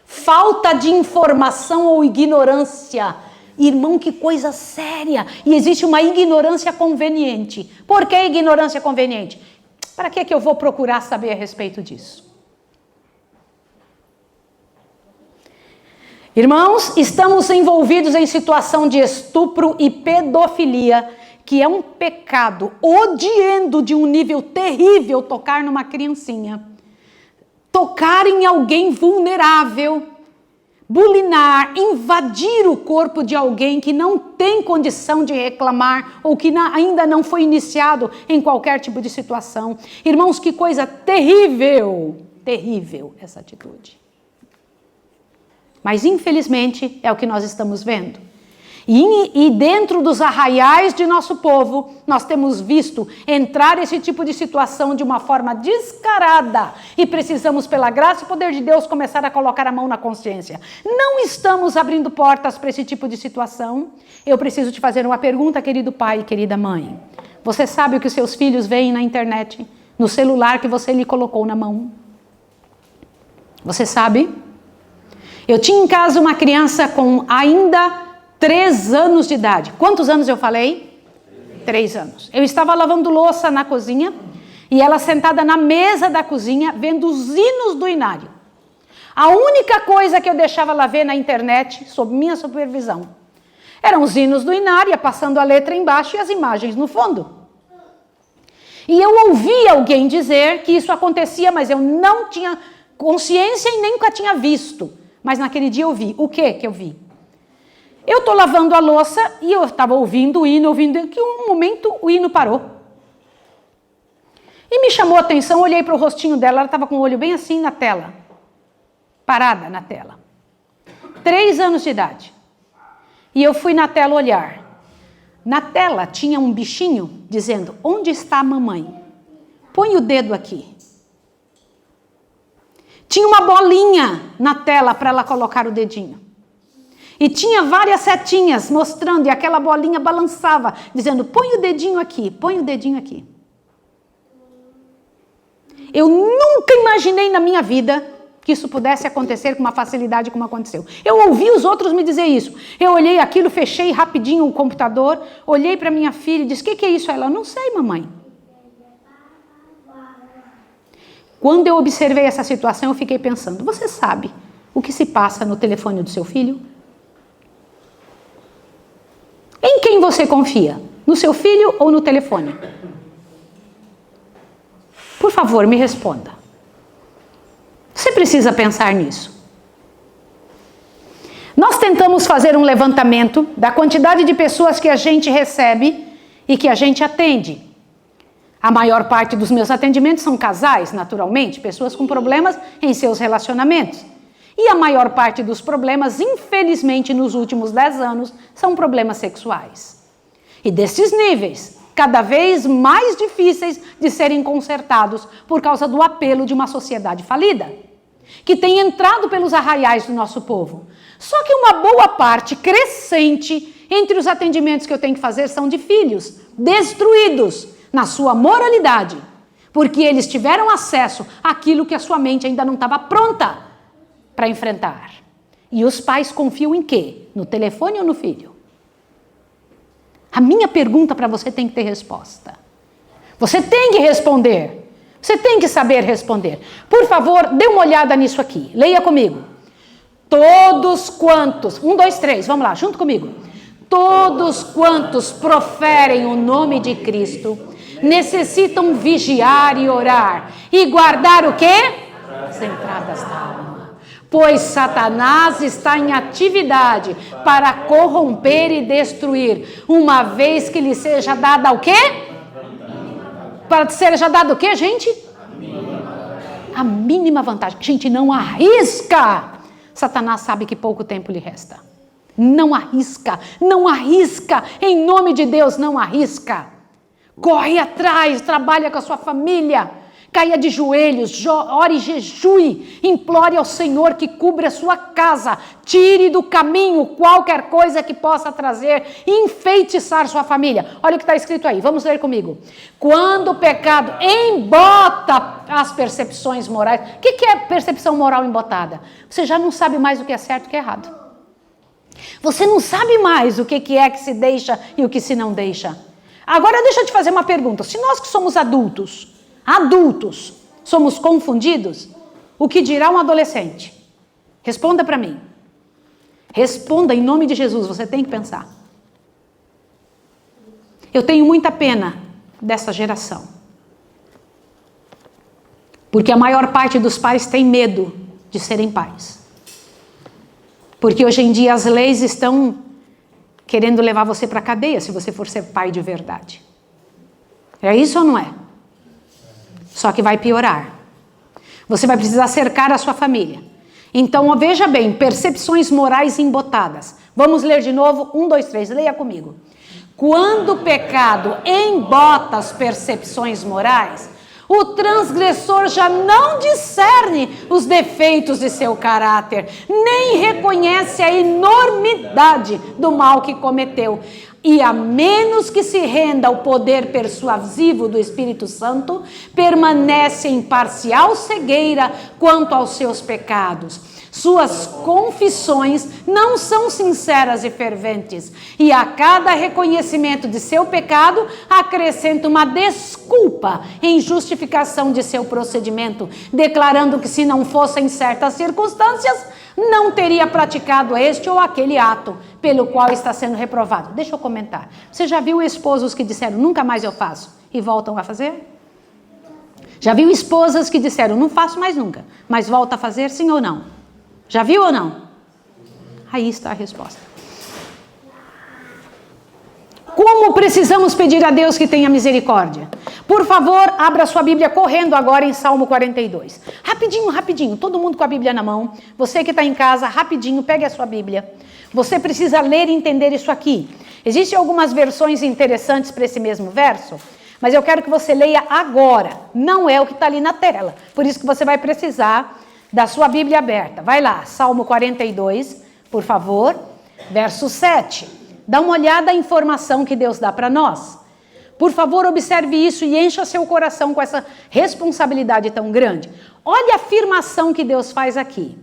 Falta de informação ou ignorância. Irmão, que coisa séria. E existe uma ignorância conveniente. Por que ignorância conveniente? Para que eu vou procurar saber a respeito disso? Irmãos, estamos envolvidos em situação de estupro e pedofilia, que é um pecado odiando de um nível terrível tocar numa criancinha. Tocar em alguém vulnerável, bulinar, invadir o corpo de alguém que não tem condição de reclamar ou que ainda não foi iniciado em qualquer tipo de situação. Irmãos, que coisa terrível, terrível essa atitude. Mas infelizmente é o que nós estamos vendo. E dentro dos arraiais de nosso povo, nós temos visto entrar esse tipo de situação de uma forma descarada. E precisamos, pela graça e poder de Deus, começar a colocar a mão na consciência. Não estamos abrindo portas para esse tipo de situação. Eu preciso te fazer uma pergunta, querido pai e querida mãe. Você sabe o que os seus filhos veem na internet? No celular que você lhe colocou na mão? Você sabe? Eu tinha em casa uma criança com ainda 3 anos de idade. Quantos anos eu falei? 3 anos. Eu estava lavando louça na cozinha e ela sentada na mesa da cozinha vendo os hinos do Inário. A única coisa que eu deixava ela ver na internet, sob minha supervisão, eram os hinos do Inário, passando a letra embaixo e as imagens no fundo. E eu ouvi alguém dizer que isso acontecia, mas eu não tinha consciência e nem nunca tinha visto. Mas naquele dia eu vi. O que eu vi? Eu estou lavando a louça e eu estava ouvindo o hino, que um momento o hino parou. E me chamou a atenção, olhei para o rostinho dela, ela estava com o olho bem assim na tela. Parada na tela. 3 anos de idade. E eu fui na tela olhar. Na tela tinha um bichinho dizendo, onde está a mamãe? Põe o dedo aqui. Tinha uma bolinha na tela para ela colocar o dedinho. E tinha várias setinhas mostrando, e aquela bolinha balançava, dizendo, põe o dedinho aqui, põe o dedinho aqui. Eu nunca imaginei na minha vida que isso pudesse acontecer com uma facilidade como aconteceu. Eu ouvi os outros me dizer isso. Eu olhei aquilo, fechei rapidinho o computador, olhei para minha filha e disse, o que é isso? Ela, não sei, mamãe. Quando eu observei essa situação, eu fiquei pensando, você sabe o que se passa no telefone do seu filho? Em quem você confia? No seu filho ou no telefone? Por favor, me responda. Você precisa pensar nisso. Nós tentamos fazer um levantamento da quantidade de pessoas que a gente recebe e que a gente atende. A maior parte dos meus atendimentos são casais, naturalmente, pessoas com problemas em seus relacionamentos. E a maior parte dos problemas, infelizmente, nos últimos 10 anos, são problemas sexuais. E desses níveis, cada vez mais difíceis de serem consertados por causa do apelo de uma sociedade falida, que tem entrado pelos arraiais do nosso povo. Só que uma boa parte crescente entre os atendimentos que eu tenho que fazer são de filhos destruídos na sua moralidade, porque eles tiveram acesso àquilo que a sua mente ainda não estava pronta para enfrentar. E os pais confiam em quê? No telefone ou no filho? A minha pergunta para você tem que ter resposta. Você tem que responder. Você tem que saber responder. Por favor, dê uma olhada nisso aqui. Leia comigo. Todos quantos... 1, 2, 3, vamos lá, junto comigo. Todos quantos proferem o nome de Cristo necessitam vigiar e orar. E guardar o quê? As entradas da alma. Pois Satanás está em atividade para corromper e destruir, uma vez que lhe seja dada o quê? Para seja dado o quê, gente? A mínima vantagem. Gente, não arrisca. Satanás sabe que pouco tempo lhe resta. Não arrisca, não arrisca. Em nome de Deus, não arrisca. Corre atrás, trabalha com a sua família. Caia de joelhos, ore e jejue, implore ao Senhor que cubra a sua casa, tire do caminho qualquer coisa que possa trazer e enfeitiçar sua família. Olha o que está escrito aí, vamos ler comigo. Quando o pecado embota as percepções morais, o que é percepção moral embotada? Você já não sabe mais o que é certo e o que é errado. Você não sabe mais o que é que se deixa e o que se não deixa. Agora deixa eu te fazer uma pergunta, se nós que somos adultos, somos confundidos, o que dirá um adolescente? Responda para mim. Responda em nome de Jesus, você tem que pensar. Eu tenho muita pena dessa geração. Porque a maior parte dos pais tem medo de serem pais. Porque hoje em dia as leis estão querendo levar você para a cadeia se você for ser pai de verdade. É isso ou não é? Só que vai piorar. Você vai precisar cercar a sua família. Então, veja bem, percepções morais embotadas. Vamos ler de novo, 1, 2, 3, leia comigo. Quando o pecado embota as percepções morais, o transgressor já não discerne os defeitos de seu caráter, nem reconhece a enormidade do mal que cometeu. E a menos que se renda ao poder persuasivo do Espírito Santo, permanece em parcial cegueira quanto aos seus pecados. Suas confissões não são sinceras e ferventes, e a cada reconhecimento de seu pecado, acrescenta uma desculpa em justificação de seu procedimento, declarando que se não fossem certas circunstâncias, não teria praticado este ou aquele ato pelo qual está sendo reprovado. Deixa eu comentar. Você já viu esposos que disseram, nunca mais eu faço, e voltam a fazer? Já viu esposas que disseram, não faço mais nunca, mas volta a fazer, sim ou não? Já viu ou não? Aí está a resposta. Como precisamos pedir a Deus que tenha misericórdia? Por favor, abra sua Bíblia correndo agora em Salmo 42. Rapidinho, rapidinho, todo mundo com a Bíblia na mão. Você que está em casa, rapidinho, pegue a sua Bíblia. Você precisa ler e entender isso aqui. Existem algumas versões interessantes para esse mesmo verso, mas eu quero que você leia agora. Não é o que está ali na tela. Por isso que você vai precisar da sua Bíblia aberta. Vai lá, Salmo 42, por favor, verso 7. Dá uma olhada à informação que Deus dá para nós. Por favor, observe isso e encha seu coração com essa responsabilidade tão grande. Olha a afirmação que Deus faz aqui.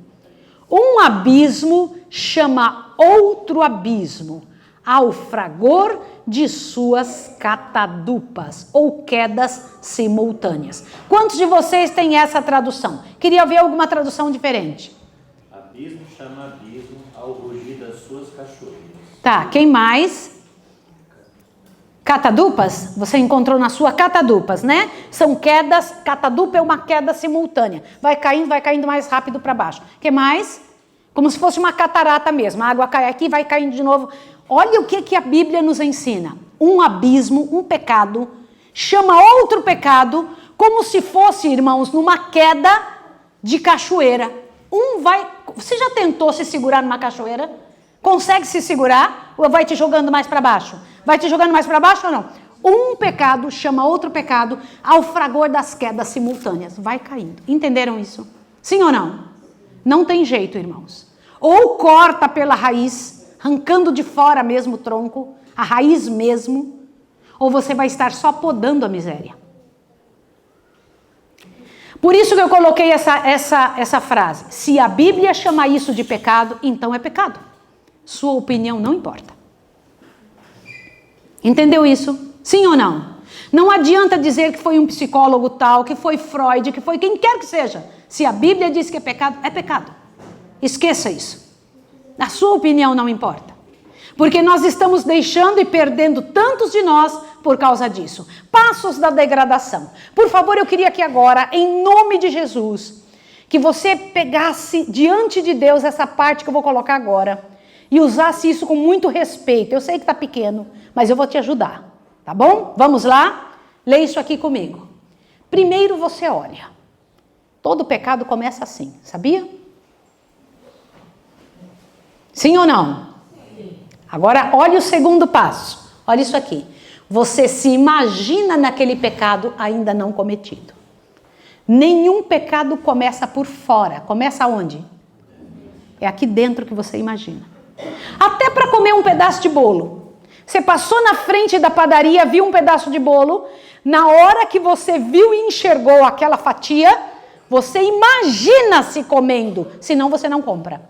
Um abismo chama outro abismo ao fragor de suas catadupas ou quedas simultâneas. Quantos de vocês têm essa tradução? Queria ver alguma tradução diferente. Abismo chama abismo ao rugir das suas cachoeiras. Tá, quem mais? Catadupas? Você encontrou na sua catadupas, né? São quedas, catadupa é uma queda simultânea. Vai caindo mais rápido para baixo. Que mais? Como se fosse uma catarata mesmo. A água cai aqui, vai caindo de novo. Olha o que a Bíblia nos ensina. Um abismo, um pecado, chama outro pecado, como se fosse, irmãos, numa queda de cachoeira. Você já tentou se segurar numa cachoeira? Consegue se segurar ou vai te jogando mais para baixo? Vai te jogando mais para baixo ou não? Um pecado chama outro pecado ao fragor das quedas simultâneas. Vai caindo. Entenderam isso? Sim ou não? Não tem jeito, irmãos. Ou corta pela raiz, arrancando de fora mesmo o tronco, a raiz mesmo, ou você vai estar só podando a miséria. Por isso que eu coloquei essa frase. Se a Bíblia chama isso de pecado, então é pecado. Sua opinião não importa. Entendeu isso? Sim ou não? Não adianta dizer que foi um psicólogo tal, que foi Freud, que foi quem quer que seja. Se a Bíblia diz que é pecado. Esqueça isso. A sua opinião não importa. Porque nós estamos deixando e perdendo tantos de nós por causa disso. Passos da degradação. Por favor, eu queria que agora, em nome de Jesus, que você pegasse diante de Deus essa parte que eu vou colocar agora e usasse isso com muito respeito. Eu sei que está pequeno, mas eu vou te ajudar. Tá bom? Vamos lá? Lê isso aqui comigo. Primeiro você olha. Todo pecado começa assim, sabia? Sim ou não? Agora, olha o segundo passo. Olha isso aqui. Você se imagina naquele pecado ainda não cometido. Nenhum pecado começa por fora. Começa onde? É aqui dentro que você imagina. Até para comer um pedaço de bolo. Você passou na frente da padaria, viu um pedaço de bolo. Na hora que você viu e enxergou aquela fatia, você imagina se comendo. Senão você não compra.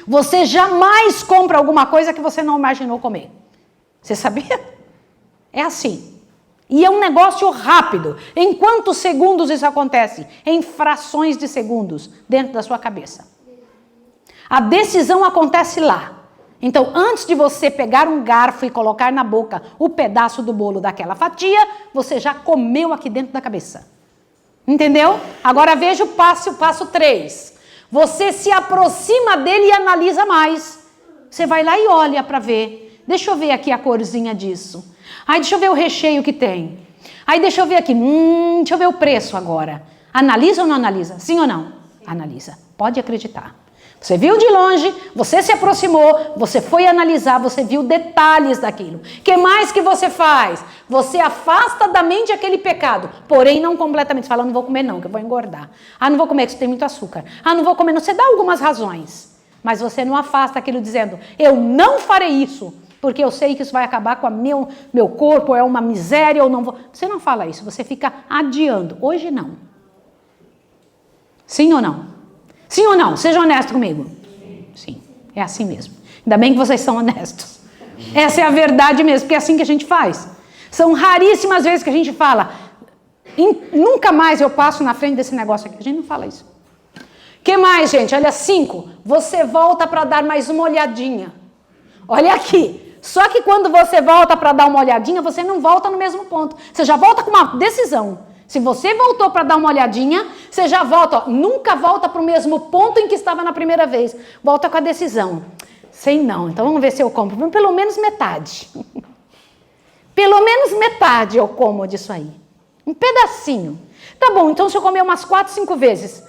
Você jamais compra alguma coisa que você não imaginou comer. Você sabia? É assim. E é um negócio rápido. Em quantos segundos isso acontece? Em frações de segundos dentro da sua cabeça. A decisão acontece lá. Então, antes de você pegar um garfo e colocar na boca o pedaço do bolo daquela fatia, você já comeu aqui dentro da cabeça. Entendeu? Agora veja o passo 3. Você se aproxima dele e analisa mais. Você vai lá e olha para ver. Deixa eu ver aqui a corzinha disso. Aí deixa eu ver o recheio que tem. Aí deixa eu ver aqui. Deixa eu ver o preço agora. Analisa ou não analisa? Sim ou não? Analisa. Pode acreditar. Você viu de longe, você se aproximou, você foi analisar, você viu detalhes daquilo. O que mais que você faz? Você afasta da mente aquele pecado, porém não completamente. Você fala, não vou comer não, que eu vou engordar. Não vou comer, que isso tem muito açúcar. Não vou comer não. Você dá algumas razões, mas você não afasta aquilo dizendo, eu não farei isso, porque eu sei que isso vai acabar com meu corpo, é uma miséria, eu não vou. Você não fala isso, você fica adiando. Hoje não. Sim ou não? Sim ou não? Seja honesto comigo. Sim, é assim mesmo. Ainda bem que vocês são honestos. Essa é a verdade mesmo, porque é assim que a gente faz. São raríssimas vezes que a gente fala, nunca mais eu passo na frente desse negócio aqui. A gente não fala isso. O que mais, gente? Olha, 5. Você volta para dar mais uma olhadinha. Olha aqui. Só que quando você volta para dar uma olhadinha, você não volta no mesmo ponto. Você já volta com uma decisão. Se você voltou para dar uma olhadinha, você já volta. Nunca volta para o mesmo ponto em que estava na primeira vez. Volta com a decisão. Sei não, então vamos ver se eu compro. Pelo menos metade. Pelo menos metade eu como disso aí. Um pedacinho. Tá bom, então se eu comer umas 4, 5 vezes,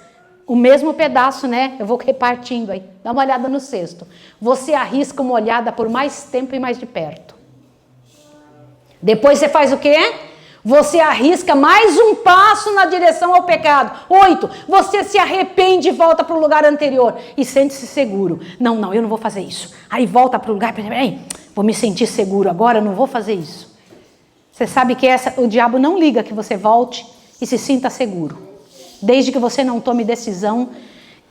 o mesmo pedaço, né? Eu vou repartindo aí. Dá uma olhada no cesto. Você arrisca uma olhada por mais tempo e mais de perto. Depois você faz o quê? Você arrisca mais um passo na direção ao pecado. 8. Você se arrepende e volta para o lugar anterior. E sente-se seguro. Não, eu não vou fazer isso. Aí volta para o lugar. Peraí, vou me sentir seguro agora, eu não vou fazer isso. Você sabe que o diabo não liga que você volte e se sinta seguro. Desde que você não tome decisão.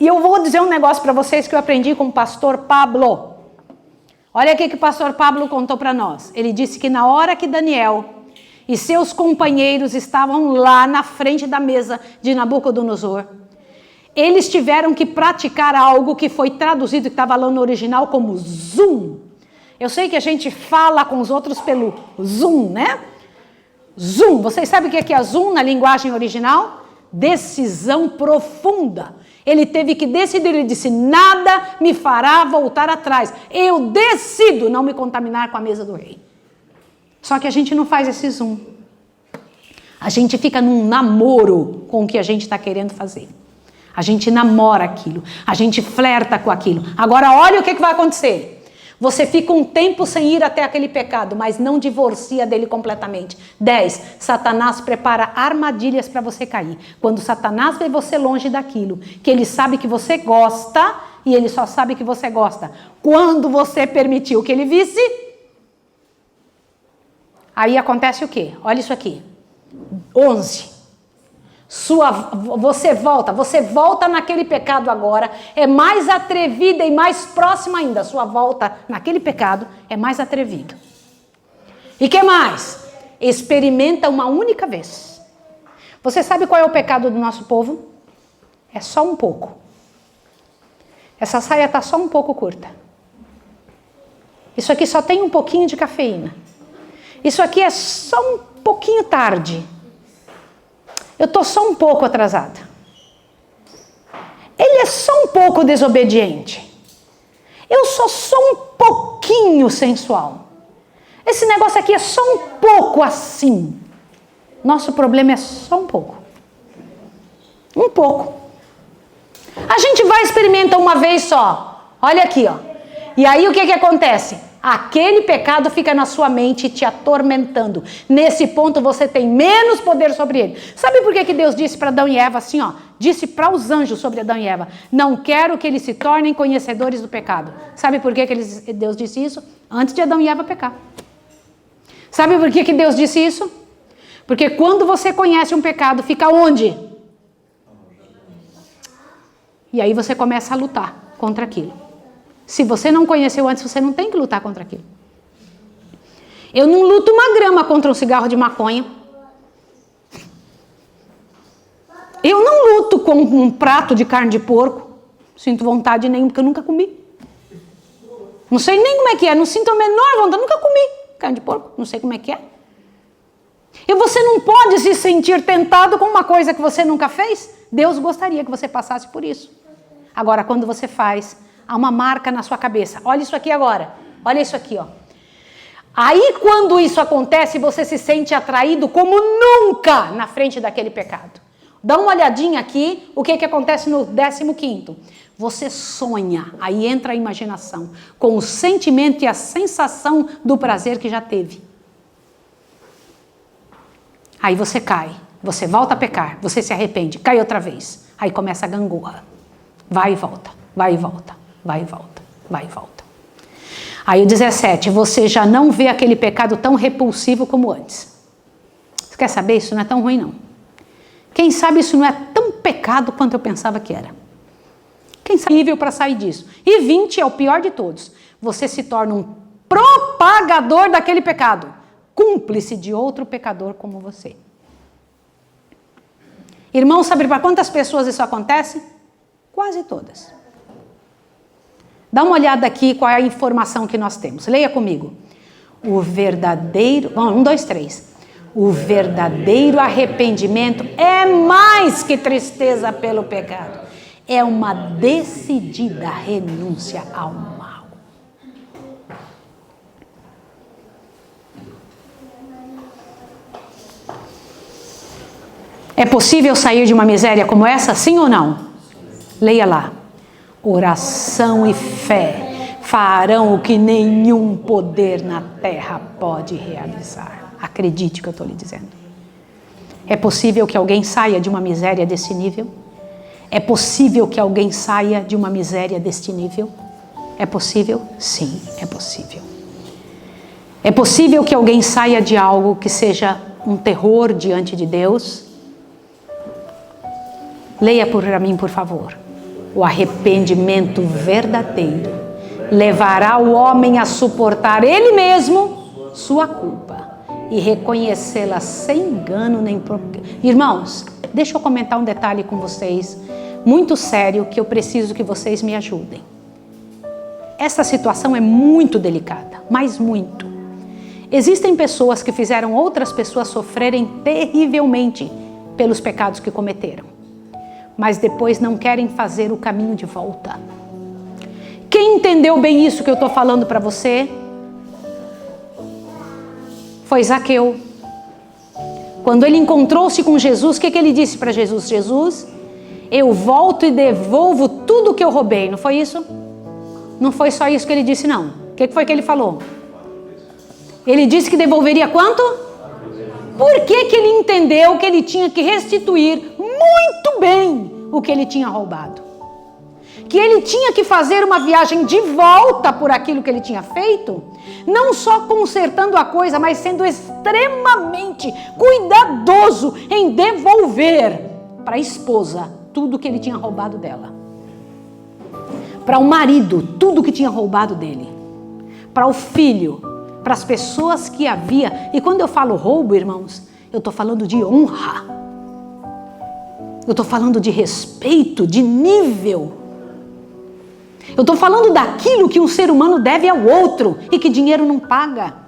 E eu vou dizer um negócio para vocês que eu aprendi com o pastor Pablo. Olha o que o pastor Pablo contou para nós. Ele disse que na hora que Daniel e seus companheiros estavam lá na frente da mesa de Nabucodonosor, eles tiveram que praticar algo que foi traduzido, que estava lá no original, como zoom. Eu sei que a gente fala com os outros pelo zoom, né? Zoom. Vocês sabem o que é zoom na linguagem original? Decisão profunda. Ele teve que decidir, ele disse, nada me fará voltar atrás. Eu decido não me contaminar com a mesa do rei. Só que a gente não faz esse zoom. A gente fica num namoro com o que a gente está querendo fazer. A gente namora aquilo. A gente flerta com aquilo. Agora olha o que vai acontecer. Você fica um tempo sem ir até aquele pecado, mas não divorcia dele completamente. 10. Satanás prepara armadilhas para você cair. Quando Satanás vê você longe daquilo, que ele sabe que você gosta, e ele só sabe que você gosta quando você permitiu que ele visse, aí acontece o quê? Olha isso aqui. 11. Você volta naquele pecado agora, é mais atrevida e mais próxima ainda. Sua volta naquele pecado é mais atrevida. E que mais? Experimenta uma única vez. Você sabe qual é o pecado do nosso povo? É só um pouco. Essa saia está só um pouco curta. Isso aqui só tem um pouquinho de cafeína. Isso aqui é só um pouquinho tarde. Eu estou só um pouco atrasada. Ele é só um pouco desobediente. Eu sou só um pouquinho sensual. Esse negócio aqui é só um pouco assim. Nosso problema é só um pouco. Um pouco. A gente vai experimentar uma vez só. Olha aqui, ó. E aí o que acontece? Aquele pecado fica na sua mente te atormentando. Nesse ponto você tem menos poder sobre ele. Sabe por que Deus disse para Adão e Eva assim, ó? Disse para os anjos sobre Adão e Eva: não quero que eles se tornem conhecedores do pecado. Sabe por que Deus disse isso? Antes de Adão e Eva pecar. Sabe por que Deus disse isso? Porque quando você conhece um pecado, fica onde? E aí você começa a lutar contra aquilo. Se você não conheceu antes, você não tem que lutar contra aquilo. Eu não luto uma grama contra um cigarro de maconha. Eu não luto com um prato de carne de porco. Sinto vontade nenhuma, porque eu nunca comi. Não sei nem como é que é, não sinto a menor vontade, nunca comi carne de porco, não sei como é que é. E você não pode se sentir tentado com uma coisa que você nunca fez. Deus gostaria que você passasse por isso. Agora, quando você faz, há uma marca na sua cabeça. Olha isso aqui agora. Olha isso aqui, ó. Aí, quando isso acontece, você se sente atraído como nunca na frente daquele pecado. Dá uma olhadinha aqui, o que acontece no 15º. Você sonha, aí entra a imaginação, com o sentimento e a sensação do prazer que já teve. Aí você cai, você volta a pecar, você se arrepende, cai outra vez. Aí começa a gangorra. Vai e volta, vai e volta, vai e volta, vai e volta. Aí o 17, você já não vê aquele pecado tão repulsivo como antes. Você quer saber? Isso não é tão ruim, não. Quem sabe isso não é tão pecado quanto eu pensava que era. Quem sabe nível para sair disso. E 20 é o pior de todos. Você se torna um propagador daquele pecado. Cúmplice de outro pecador como você. Irmão, sabe para quantas pessoas isso acontece? Quase todas. Dá uma olhada aqui qual é a informação que nós temos. Leia comigo. O verdadeiro... 1, 2, 3. O verdadeiro arrependimento é mais que tristeza pelo pecado. É uma decidida renúncia ao mal. É possível sair de uma miséria como essa, sim ou não? Leia lá. Oração e fé farão o que nenhum poder na terra pode realizar. Acredite que eu estou lhe dizendo. É possível que alguém saia de uma miséria desse nível? É possível que alguém saia de uma miséria deste nível? É possível? Sim, é possível. É possível que alguém saia de algo que seja um terror diante de Deus? Leia para mim, por favor. O arrependimento verdadeiro levará o homem a suportar ele mesmo sua culpa e reconhecê-la sem engano nem... Irmãos, deixa eu comentar um detalhe com vocês, muito sério, que eu preciso que vocês me ajudem. Essa situação é muito delicada, mas muito. Existem pessoas que fizeram outras pessoas sofrerem terrivelmente pelos pecados que cometeram, mas depois não querem fazer o caminho de volta. Quem entendeu bem isso que eu estou falando para você? Foi Zaqueu. Quando ele encontrou-se com Jesus, o que ele disse para Jesus? Jesus, eu volto e devolvo tudo que eu roubei. Não foi isso? Não foi só isso que ele disse, não. O que foi que ele falou? Ele disse que devolveria quanto? Por que ele entendeu que ele tinha que restituir muito bem o que ele tinha roubado? Que ele tinha que fazer uma viagem de volta por aquilo que ele tinha feito, não só consertando a coisa, mas sendo extremamente cuidadoso em devolver para a esposa tudo que ele tinha roubado dela. Para o marido, tudo que tinha roubado dele. Para o filho, para as pessoas que havia. E quando eu falo roubo, irmãos, eu estou falando de honra. Eu estou falando de respeito, de nível. Eu estou falando daquilo que um ser humano deve ao outro e que dinheiro não paga.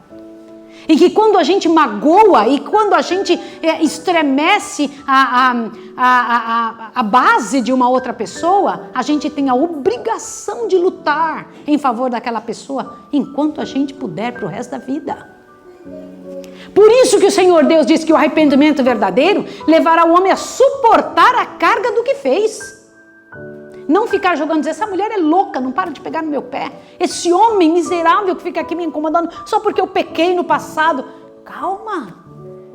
E que quando a gente magoa e quando a gente estremece a base de uma outra pessoa, a gente tem a obrigação de lutar em favor daquela pessoa enquanto a gente puder para o resto da vida. Por isso que o Senhor Deus diz que o arrependimento verdadeiro levará o homem a suportar a carga do que fez. Não ficar jogando, dizer, essa mulher é louca, não para de pegar no meu pé. Esse homem miserável que fica aqui me incomodando só porque eu pequei no passado. Calma,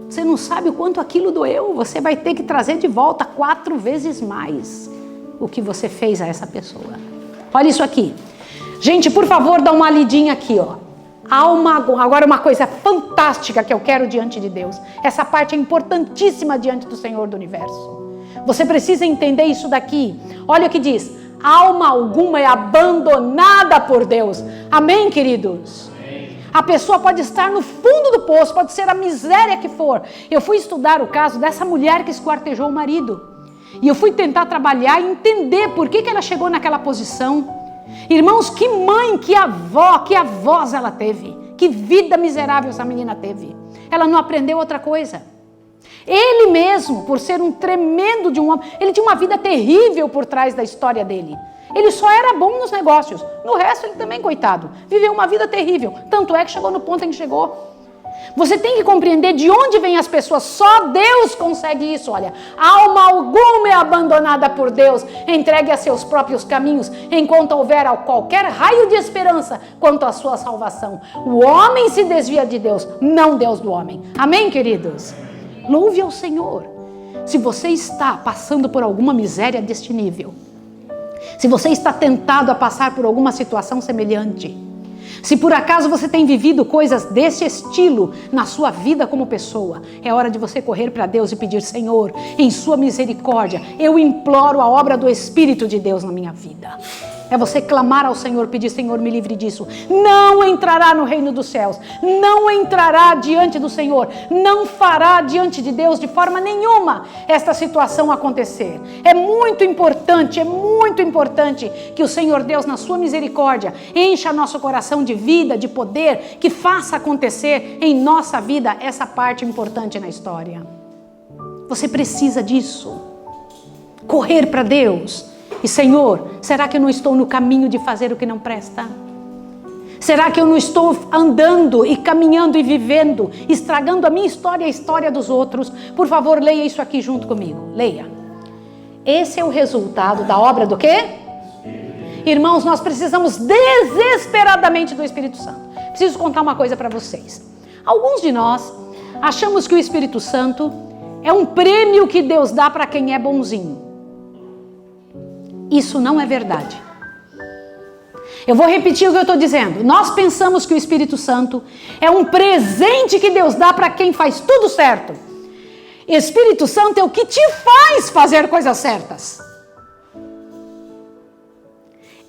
você não sabe o quanto aquilo doeu. Você vai ter que trazer de volta 4 vezes mais o que você fez a essa pessoa. Olha isso aqui. Gente, por favor, dá uma lidinha aqui, ó. Agora uma coisa fantástica que eu quero diante de Deus. Essa parte é importantíssima diante do Senhor do Universo. Você precisa entender isso daqui. Olha o que diz. Alma alguma é abandonada por Deus. Amém, queridos? Amém. A pessoa pode estar no fundo do poço, pode ser a miséria que for. Eu fui estudar o caso dessa mulher que esquartejou o marido. E eu fui tentar trabalhar e entender por que ela chegou naquela posição. Irmãos, que mãe, que avó, que avós ela teve. Que vida miserável essa menina teve. Ela não aprendeu outra coisa. Ele mesmo, por ser um tremendo de um homem, ele tinha uma vida terrível por trás da história dele. Ele só era bom nos negócios. No resto, ele também, coitado, viveu uma vida terrível. Tanto é que chegou no ponto em que chegou. Você tem que compreender de onde vêm as pessoas. Só Deus consegue isso. Olha, alma alguma é abandonada por Deus, entregue a seus próprios caminhos, enquanto houver qualquer raio de esperança quanto à sua salvação. O homem se desvia de Deus, não Deus do homem. Amém, queridos? Louve ao Senhor. Se você está passando por alguma miséria deste nível, se você está tentado a passar por alguma situação semelhante, se por acaso você tem vivido coisas desse estilo na sua vida como pessoa, é hora de você correr para Deus e pedir, Senhor, em sua misericórdia, eu imploro a obra do Espírito de Deus na minha vida. É você clamar ao Senhor, pedir, Senhor, me livre disso. Não entrará no reino dos céus. Não entrará diante do Senhor. Não fará diante de Deus de forma nenhuma esta situação acontecer. É muito importante que o Senhor Deus, na sua misericórdia, encha nosso coração de vida, de poder, que faça acontecer em nossa vida essa parte importante na história. Você precisa disso. Correr para Deus. E Senhor, será que eu não estou no caminho de fazer o que não presta? Será que eu não estou andando e caminhando e vivendo, estragando a minha história e a história dos outros? Por favor, leia isso aqui junto comigo. Leia. Esse é o resultado da obra do quê? Irmãos, nós precisamos desesperadamente do Espírito Santo. Preciso contar uma coisa para vocês. Alguns de nós achamos que o Espírito Santo é um prêmio que Deus dá para quem é bonzinho. Isso não é verdade. Eu vou repetir o que eu estou dizendo. Nós pensamos que o Espírito Santo é um presente que Deus dá para quem faz tudo certo. Espírito Santo é o que te faz fazer coisas certas.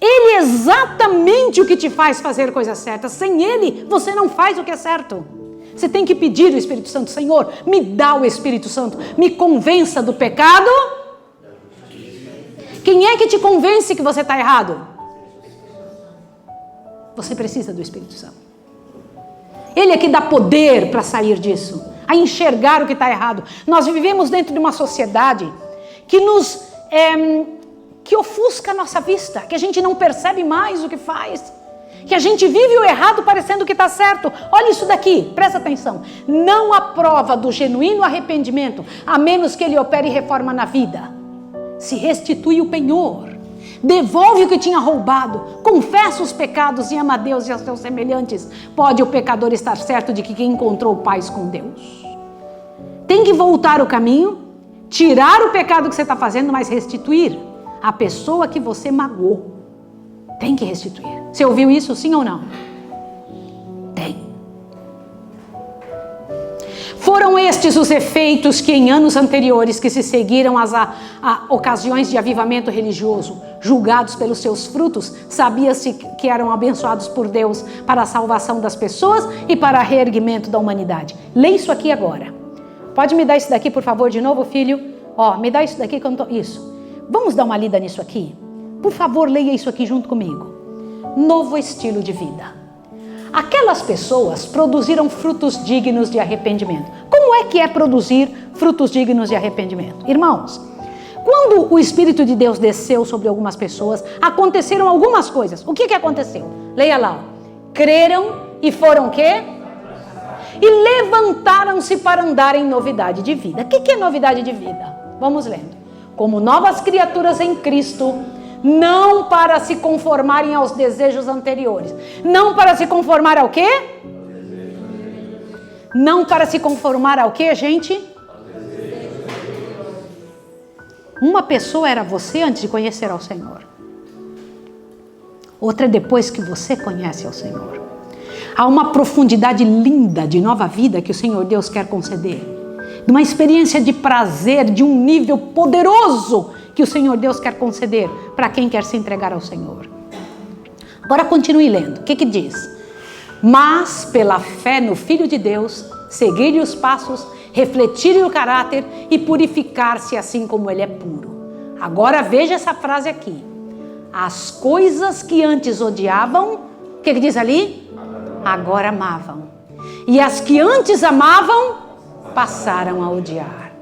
Ele é exatamente o que te faz fazer coisas certas. Sem Ele, você não faz o que é certo. Você tem que pedir o Espírito Santo. Senhor, me dá o Espírito Santo. Me convença do pecado. Quem é que te convence que você está errado? Você precisa do Espírito Santo. Ele é que dá poder para sair disso, a enxergar o que está errado. Nós vivemos dentro de uma sociedade que que ofusca a nossa vista, que a gente não percebe mais o que faz, que a gente vive o errado parecendo que está certo. Olha isso daqui, presta atenção. Não há prova do genuíno arrependimento, a menos que ele opere reforma na vida. Se restitui o penhor. Devolve o que tinha roubado, confessa os pecados e ama a Deus e aos seus semelhantes. Pode o pecador estar certo de que encontrou paz com Deus. Tem que voltar o caminho, tirar o pecado que você está fazendo, mas restituir a pessoa que você magoou. Tem que restituir. Você ouviu isso, sim ou não? Tem. Foram estes os efeitos que em anos anteriores que se seguiram às ocasiões de avivamento religioso, julgados pelos seus frutos, sabia-se que eram abençoados por Deus para a salvação das pessoas e para o reerguimento da humanidade. Lê isso aqui agora. Pode me dar isso daqui, por favor, de novo, filho? Me dá isso daqui que eu não tô... Isso. Vamos dar uma lida nisso aqui? Por favor, leia isso aqui junto comigo. Novo estilo de vida. Aquelas pessoas produziram frutos dignos de arrependimento. Como é que é produzir frutos dignos de arrependimento? Irmãos, quando o Espírito de Deus desceu sobre algumas pessoas, aconteceram algumas coisas. O que aconteceu? Leia lá. Creram e foram o quê? E levantaram-se para andar em novidade de vida. O que é novidade de vida? Vamos lendo. Como novas criaturas em Cristo, não para se conformarem aos desejos anteriores. Não para se conformar ao quê? Não para se conformar ao quê, gente? Uma pessoa era você antes de conhecer ao Senhor. Outra é depois que você conhece ao Senhor. Há uma profundidade linda de nova vida que o Senhor Deus quer conceder. De uma experiência de prazer, de um nível poderoso que o Senhor Deus quer conceder para quem quer se entregar ao Senhor. Agora continue lendo. O que diz? Mas pela fé no Filho de Deus, seguir-lhe os passos, refletir-lhe o caráter e purificar-se assim como ele é puro. Agora veja essa frase aqui. As coisas que antes odiavam, o que diz ali? Agora amavam. E as que antes amavam, passaram a odiar.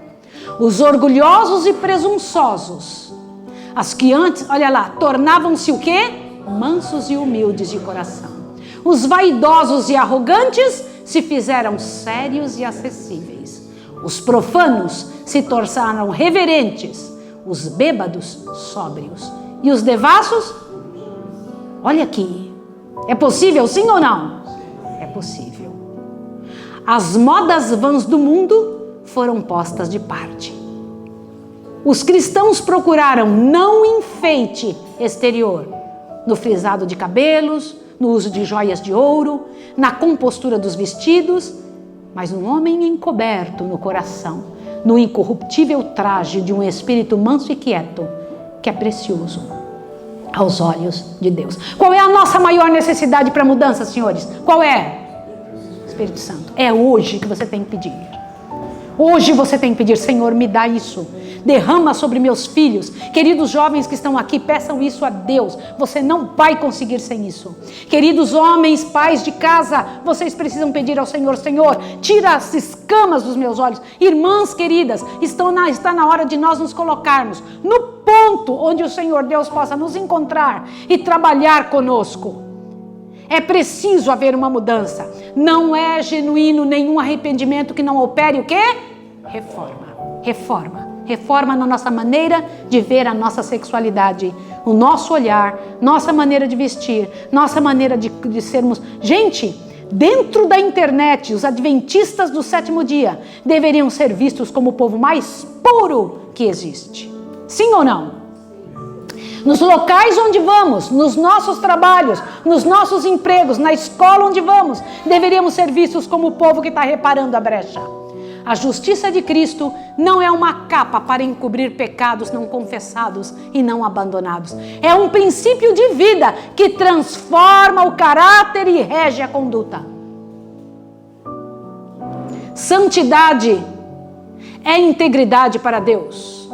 Os orgulhosos e presunçosos, as que antes, olha lá, tornavam-se o quê? Mansos e humildes de coração. Os vaidosos e arrogantes se fizeram sérios e acessíveis. Os profanos se tornaram reverentes. Os bêbados, sóbrios. E os devassos? Olha aqui. É possível, sim ou não? É possível. As modas vãs do mundo foram postas de parte. Os cristãos procuraram não enfeite exterior, no frisado de cabelos, no uso de joias de ouro, na compostura dos vestidos, mas um homem encoberto no coração, no incorruptível traje de um espírito manso e quieto, que é precioso aos olhos de Deus. Qual é a nossa maior necessidade para mudança, senhores? Qual é? Espírito Santo. É hoje que você tem que pedir. Hoje você tem que pedir, Senhor, me dá isso. Derrama sobre meus filhos. Queridos jovens que estão aqui, peçam isso a Deus. Você não vai conseguir sem isso. Queridos homens, pais de casa, vocês precisam pedir ao Senhor, Senhor, tira as escamas dos meus olhos. Irmãs queridas, está na hora de nós nos colocarmos no ponto onde o Senhor Deus possa nos encontrar e trabalhar conosco. É preciso haver uma mudança. Não é genuíno nenhum arrependimento que não opere o quê? Reforma na nossa maneira de ver a nossa sexualidade, o nosso olhar, nossa maneira de vestir, nossa maneira de sermos. Gente, dentro da internet, os adventistas do 7º dia deveriam ser vistos como o povo mais puro que existe. Sim ou não? Nos locais onde vamos, nos nossos trabalhos, nos nossos empregos, na escola onde vamos, deveríamos ser vistos como o povo que está reparando a brecha. A justiça de Cristo não é uma capa para encobrir pecados não confessados e não abandonados. É um princípio de vida que transforma o caráter e rege a conduta. Santidade é integridade para Deus.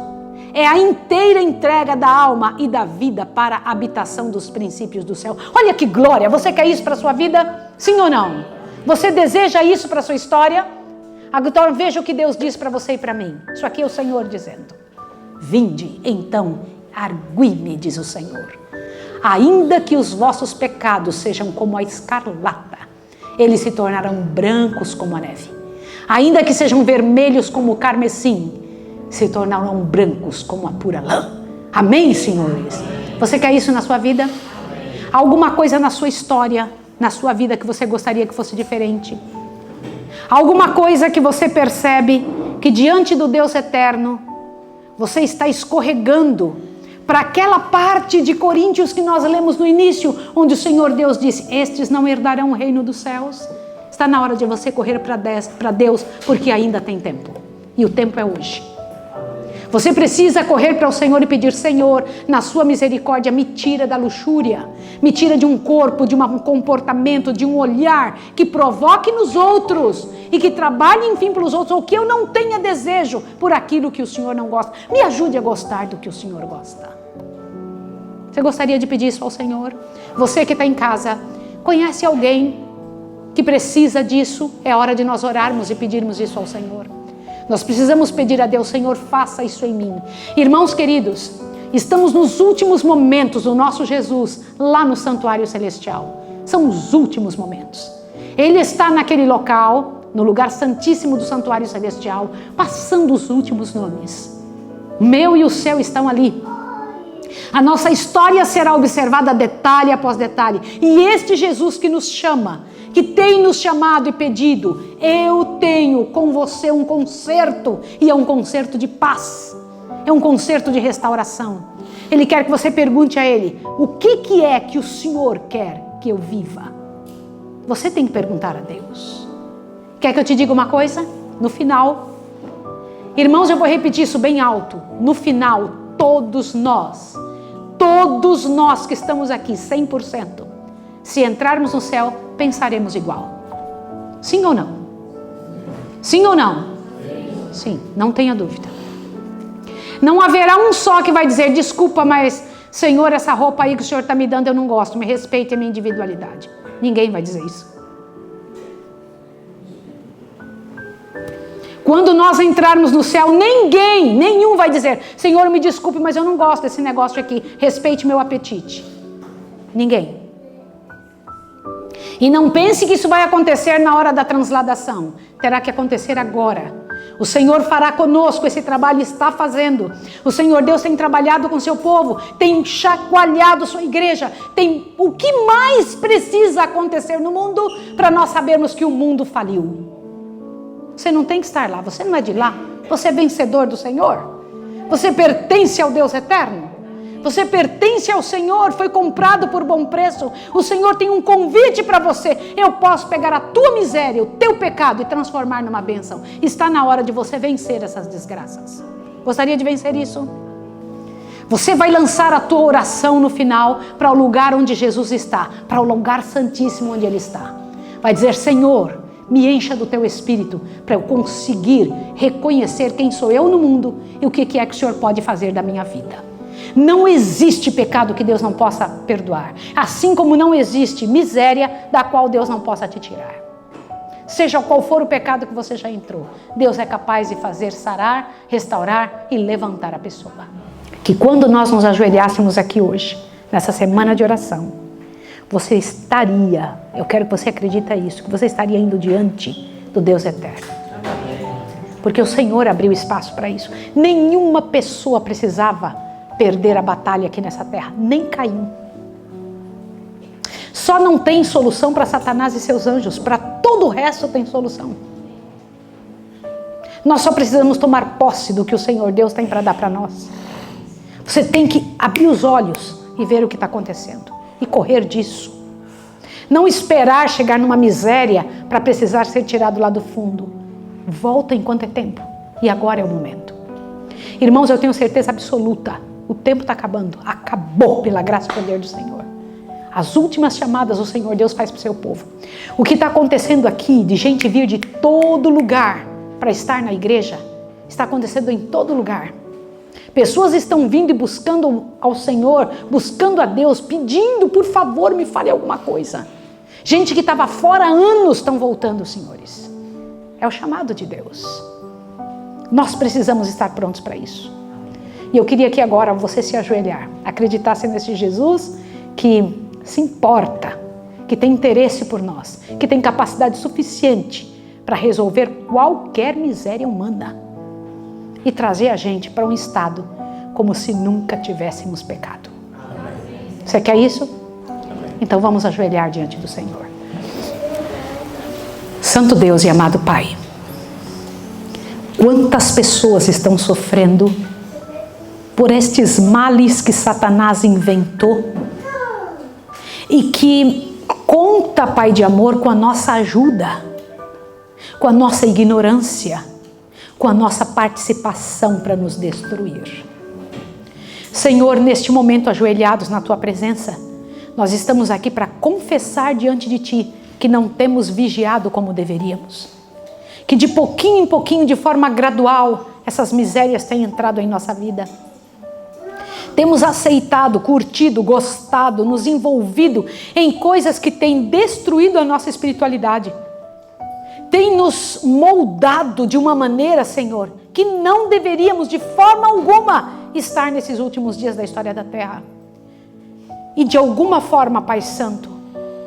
É a inteira entrega da alma e da vida para a habitação dos princípios do céu. Olha que glória! Você quer isso para a sua vida? Sim ou não? Você deseja isso para a sua história? Agora veja o que Deus diz para você e para mim. Isso aqui é o Senhor dizendo. Vinde, então, argui-me, diz o Senhor. Ainda que os vossos pecados sejam como a escarlata, eles se tornarão brancos como a neve. Ainda que sejam vermelhos como o carmesim, se tornarão brancos como a pura lã. Amém, senhores? Você quer isso na sua vida? Alguma coisa na sua história, na sua vida que você gostaria que fosse diferente? Alguma coisa que você percebe que diante do Deus eterno, você está escorregando para aquela parte de Coríntios que nós lemos no início, onde o Senhor Deus disse, estes não herdarão o reino dos céus. Está na hora de você correr para Deus, porque ainda tem tempo. E o tempo é hoje. Você precisa correr para o Senhor e pedir, Senhor, na sua misericórdia, me tira da luxúria, me tira de um corpo, de um comportamento, de um olhar que provoque nos outros e que trabalhe, enfim, pelos outros, ou que eu não tenha desejo por aquilo que o Senhor não gosta. Me ajude a gostar do que o Senhor gosta. Você gostaria de pedir isso ao Senhor? Você que está em casa, conhece alguém que precisa disso? É hora de nós orarmos e pedirmos isso ao Senhor. Nós precisamos pedir a Deus, Senhor, faça isso em mim. Irmãos queridos, estamos nos últimos momentos do nosso Jesus lá no santuário celestial. São os últimos momentos. Ele está naquele local, no lugar santíssimo do santuário celestial, passando os últimos nomes. O meu e o seu estão ali. A nossa história será observada detalhe após detalhe. E este Jesus que nos chama, que tem nos chamado e pedido, eu tenho com você um concerto, e é um concerto de paz, é um concerto de restauração. Ele quer que você pergunte a Ele, o que é que o Senhor quer que eu viva? Você tem que perguntar a Deus. Quer que eu te diga uma coisa? No final, irmãos, eu vou repetir isso bem alto, no final, todos nós que estamos aqui, 100%, se entrarmos no céu, pensaremos igual. Sim ou não? Sim ou não? Sim, não tenha dúvida. Não haverá um só que vai dizer, desculpa, mas Senhor, essa roupa aí que o Senhor está me dando eu não gosto, me respeite a minha individualidade. Ninguém vai dizer isso. Quando nós entrarmos no céu, nenhum vai dizer, Senhor, me desculpe, mas eu não gosto desse negócio aqui, respeite meu apetite. Ninguém. E não pense que isso vai acontecer na hora da transladação. Terá que acontecer agora. O Senhor fará conosco esse trabalho, está fazendo. O Senhor Deus tem trabalhado com seu povo, tem chacoalhado sua igreja. Tem o que mais precisa acontecer no mundo para nós sabermos que o mundo faliu. Você não tem que estar lá, você não é de lá. Você é vencedor do Senhor. Você pertence ao Deus eterno. Você pertence ao Senhor, foi comprado por bom preço. O Senhor tem um convite para você. Eu posso pegar a tua miséria, o teu pecado e transformar numa bênção. Está na hora de você vencer essas desgraças. Gostaria de vencer isso? Você vai lançar a tua oração no final para o lugar onde Jesus está, para o lugar santíssimo onde Ele está. Vai dizer, Senhor, me encha do teu Espírito para eu conseguir reconhecer quem sou eu no mundo e o que é que o Senhor pode fazer da minha vida. Não existe pecado que Deus não possa perdoar, assim como não existe miséria da qual Deus não possa te tirar. Seja qual for o pecado que você já entrou, Deus é capaz de fazer sarar, restaurar e levantar a pessoa. Que quando nós nos ajoelhássemos aqui hoje, nessa semana de oração, você estaria, eu quero que você acredite nisso, que você estaria indo diante do Deus eterno. Porque o Senhor abriu espaço para isso. Nenhuma pessoa precisava perder a batalha aqui nessa terra, nem Caim. Só não tem solução para Satanás e seus anjos, para todo o resto tem solução. Nós só precisamos tomar posse do que o Senhor Deus tem para dar para nós. Você tem que abrir os olhos e ver o que está acontecendo e correr disso. Não esperar chegar numa miséria para precisar ser tirado lá do fundo. Volta enquanto é tempo, e agora é o momento. Irmãos, eu tenho certeza absoluta, o tempo está acabando, acabou pela graça e poder do Senhor. As últimas chamadas o Senhor Deus faz para o seu povo. O que está acontecendo aqui, de gente vir de todo lugar para estar na igreja, está acontecendo em todo lugar. Pessoas estão vindo e buscando ao Senhor, buscando a Deus, pedindo, por favor, me fale alguma coisa. Gente que estava fora há anos estão voltando, senhores. É o chamado de Deus. Nós precisamos estar prontos para isso. E eu queria que agora você se ajoelhar, acreditasse nesse Jesus que se importa, que tem interesse por nós, que tem capacidade suficiente para resolver qualquer miséria humana e trazer a gente para um estado como se nunca tivéssemos pecado. Você quer isso? Então vamos ajoelhar diante do Senhor. Santo Deus e amado Pai, quantas pessoas estão sofrendo por estes males que Satanás inventou e que conta, Pai de amor, com a nossa ajuda, com a nossa ignorância, com a nossa participação para nos destruir. Senhor, neste momento ajoelhados na Tua presença, nós estamos aqui para confessar diante de Ti que não temos vigiado como deveríamos. Que de pouquinho em pouquinho, de forma gradual, essas misérias têm entrado em nossa vida. Temos aceitado, curtido, gostado, nos envolvido em coisas que têm destruído a nossa espiritualidade. Tem nos moldado de uma maneira, Senhor, que não deveríamos de forma alguma estar nesses últimos dias da história da Terra. E de alguma forma, Pai Santo,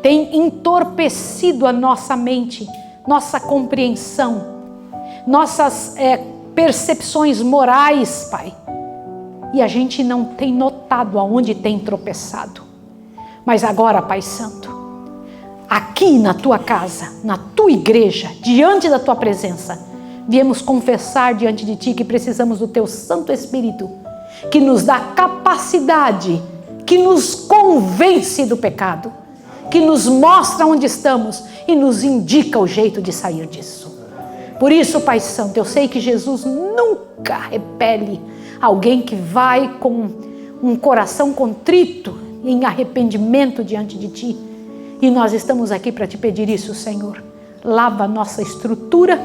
tem entorpecido a nossa mente, nossa compreensão, nossas percepções morais, Pai. E a gente não tem notado aonde tem tropeçado. Mas agora, Pai Santo, aqui na Tua casa, na Tua igreja, diante da Tua presença, viemos confessar diante de Ti que precisamos do Teu Santo Espírito, que nos dá capacidade, que nos convence do pecado, que nos mostra onde estamos e nos indica o jeito de sair disso. Por isso, Pai Santo, eu sei que Jesus nunca repele alguém que vai com um coração contrito, em arrependimento diante de Ti. E nós estamos aqui para Te pedir isso, Senhor. Lava a nossa estrutura,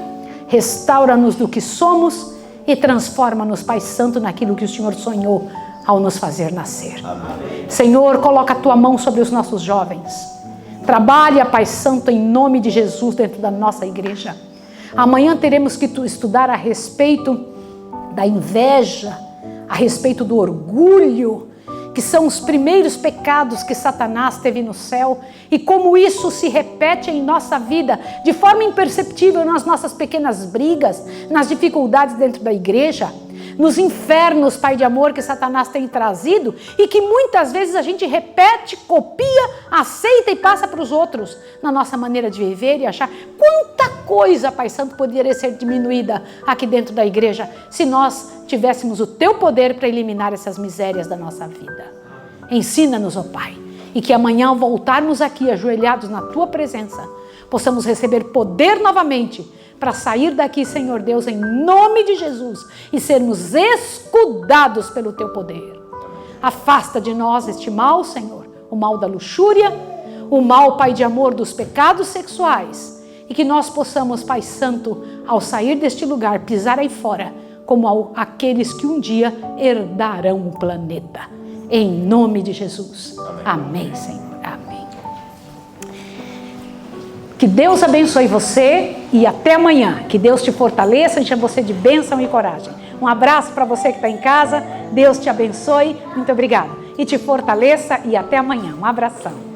restaura-nos do que somos e transforma-nos, Pai Santo, naquilo que o Senhor sonhou ao nos fazer nascer. Amém. Senhor, coloca a Tua mão sobre os nossos jovens. Trabalha, Pai Santo, em nome de Jesus dentro da nossa igreja. Amanhã teremos que estudar a respeito da inveja, a respeito do orgulho, que são os primeiros pecados que Satanás teve no céu, e como isso se repete em nossa vida, de forma imperceptível, nas nossas pequenas brigas, nas dificuldades dentro da igreja, nos infernos, Pai de amor, que Satanás tem trazido, e que muitas vezes a gente repete, copia, aceita e passa para os outros, na nossa maneira de viver e achar quanta coisa, Pai Santo, poderia ser diminuída aqui dentro da igreja, se nós tivéssemos o Teu poder para eliminar essas misérias da nossa vida. Ensina-nos, ó Pai, e que amanhã, ao voltarmos aqui ajoelhados na Tua presença, possamos receber poder novamente para sair daqui, Senhor Deus, em nome de Jesus, e sermos escudados pelo Teu poder. Afasta de nós este mal, Senhor, o mal da luxúria, o mal, Pai de amor, dos pecados sexuais, e que nós possamos, Pai Santo, ao sair deste lugar, pisar aí fora, como aqueles que um dia herdarão o planeta. Em nome de Jesus. Amém, amém, Senhor. Amém. Que Deus abençoe você e até amanhã. Que Deus te fortaleça, encha você de bênção e coragem. Um abraço para você que está em casa. Deus te abençoe. Muito obrigada. E te fortaleça e até amanhã. Um abração.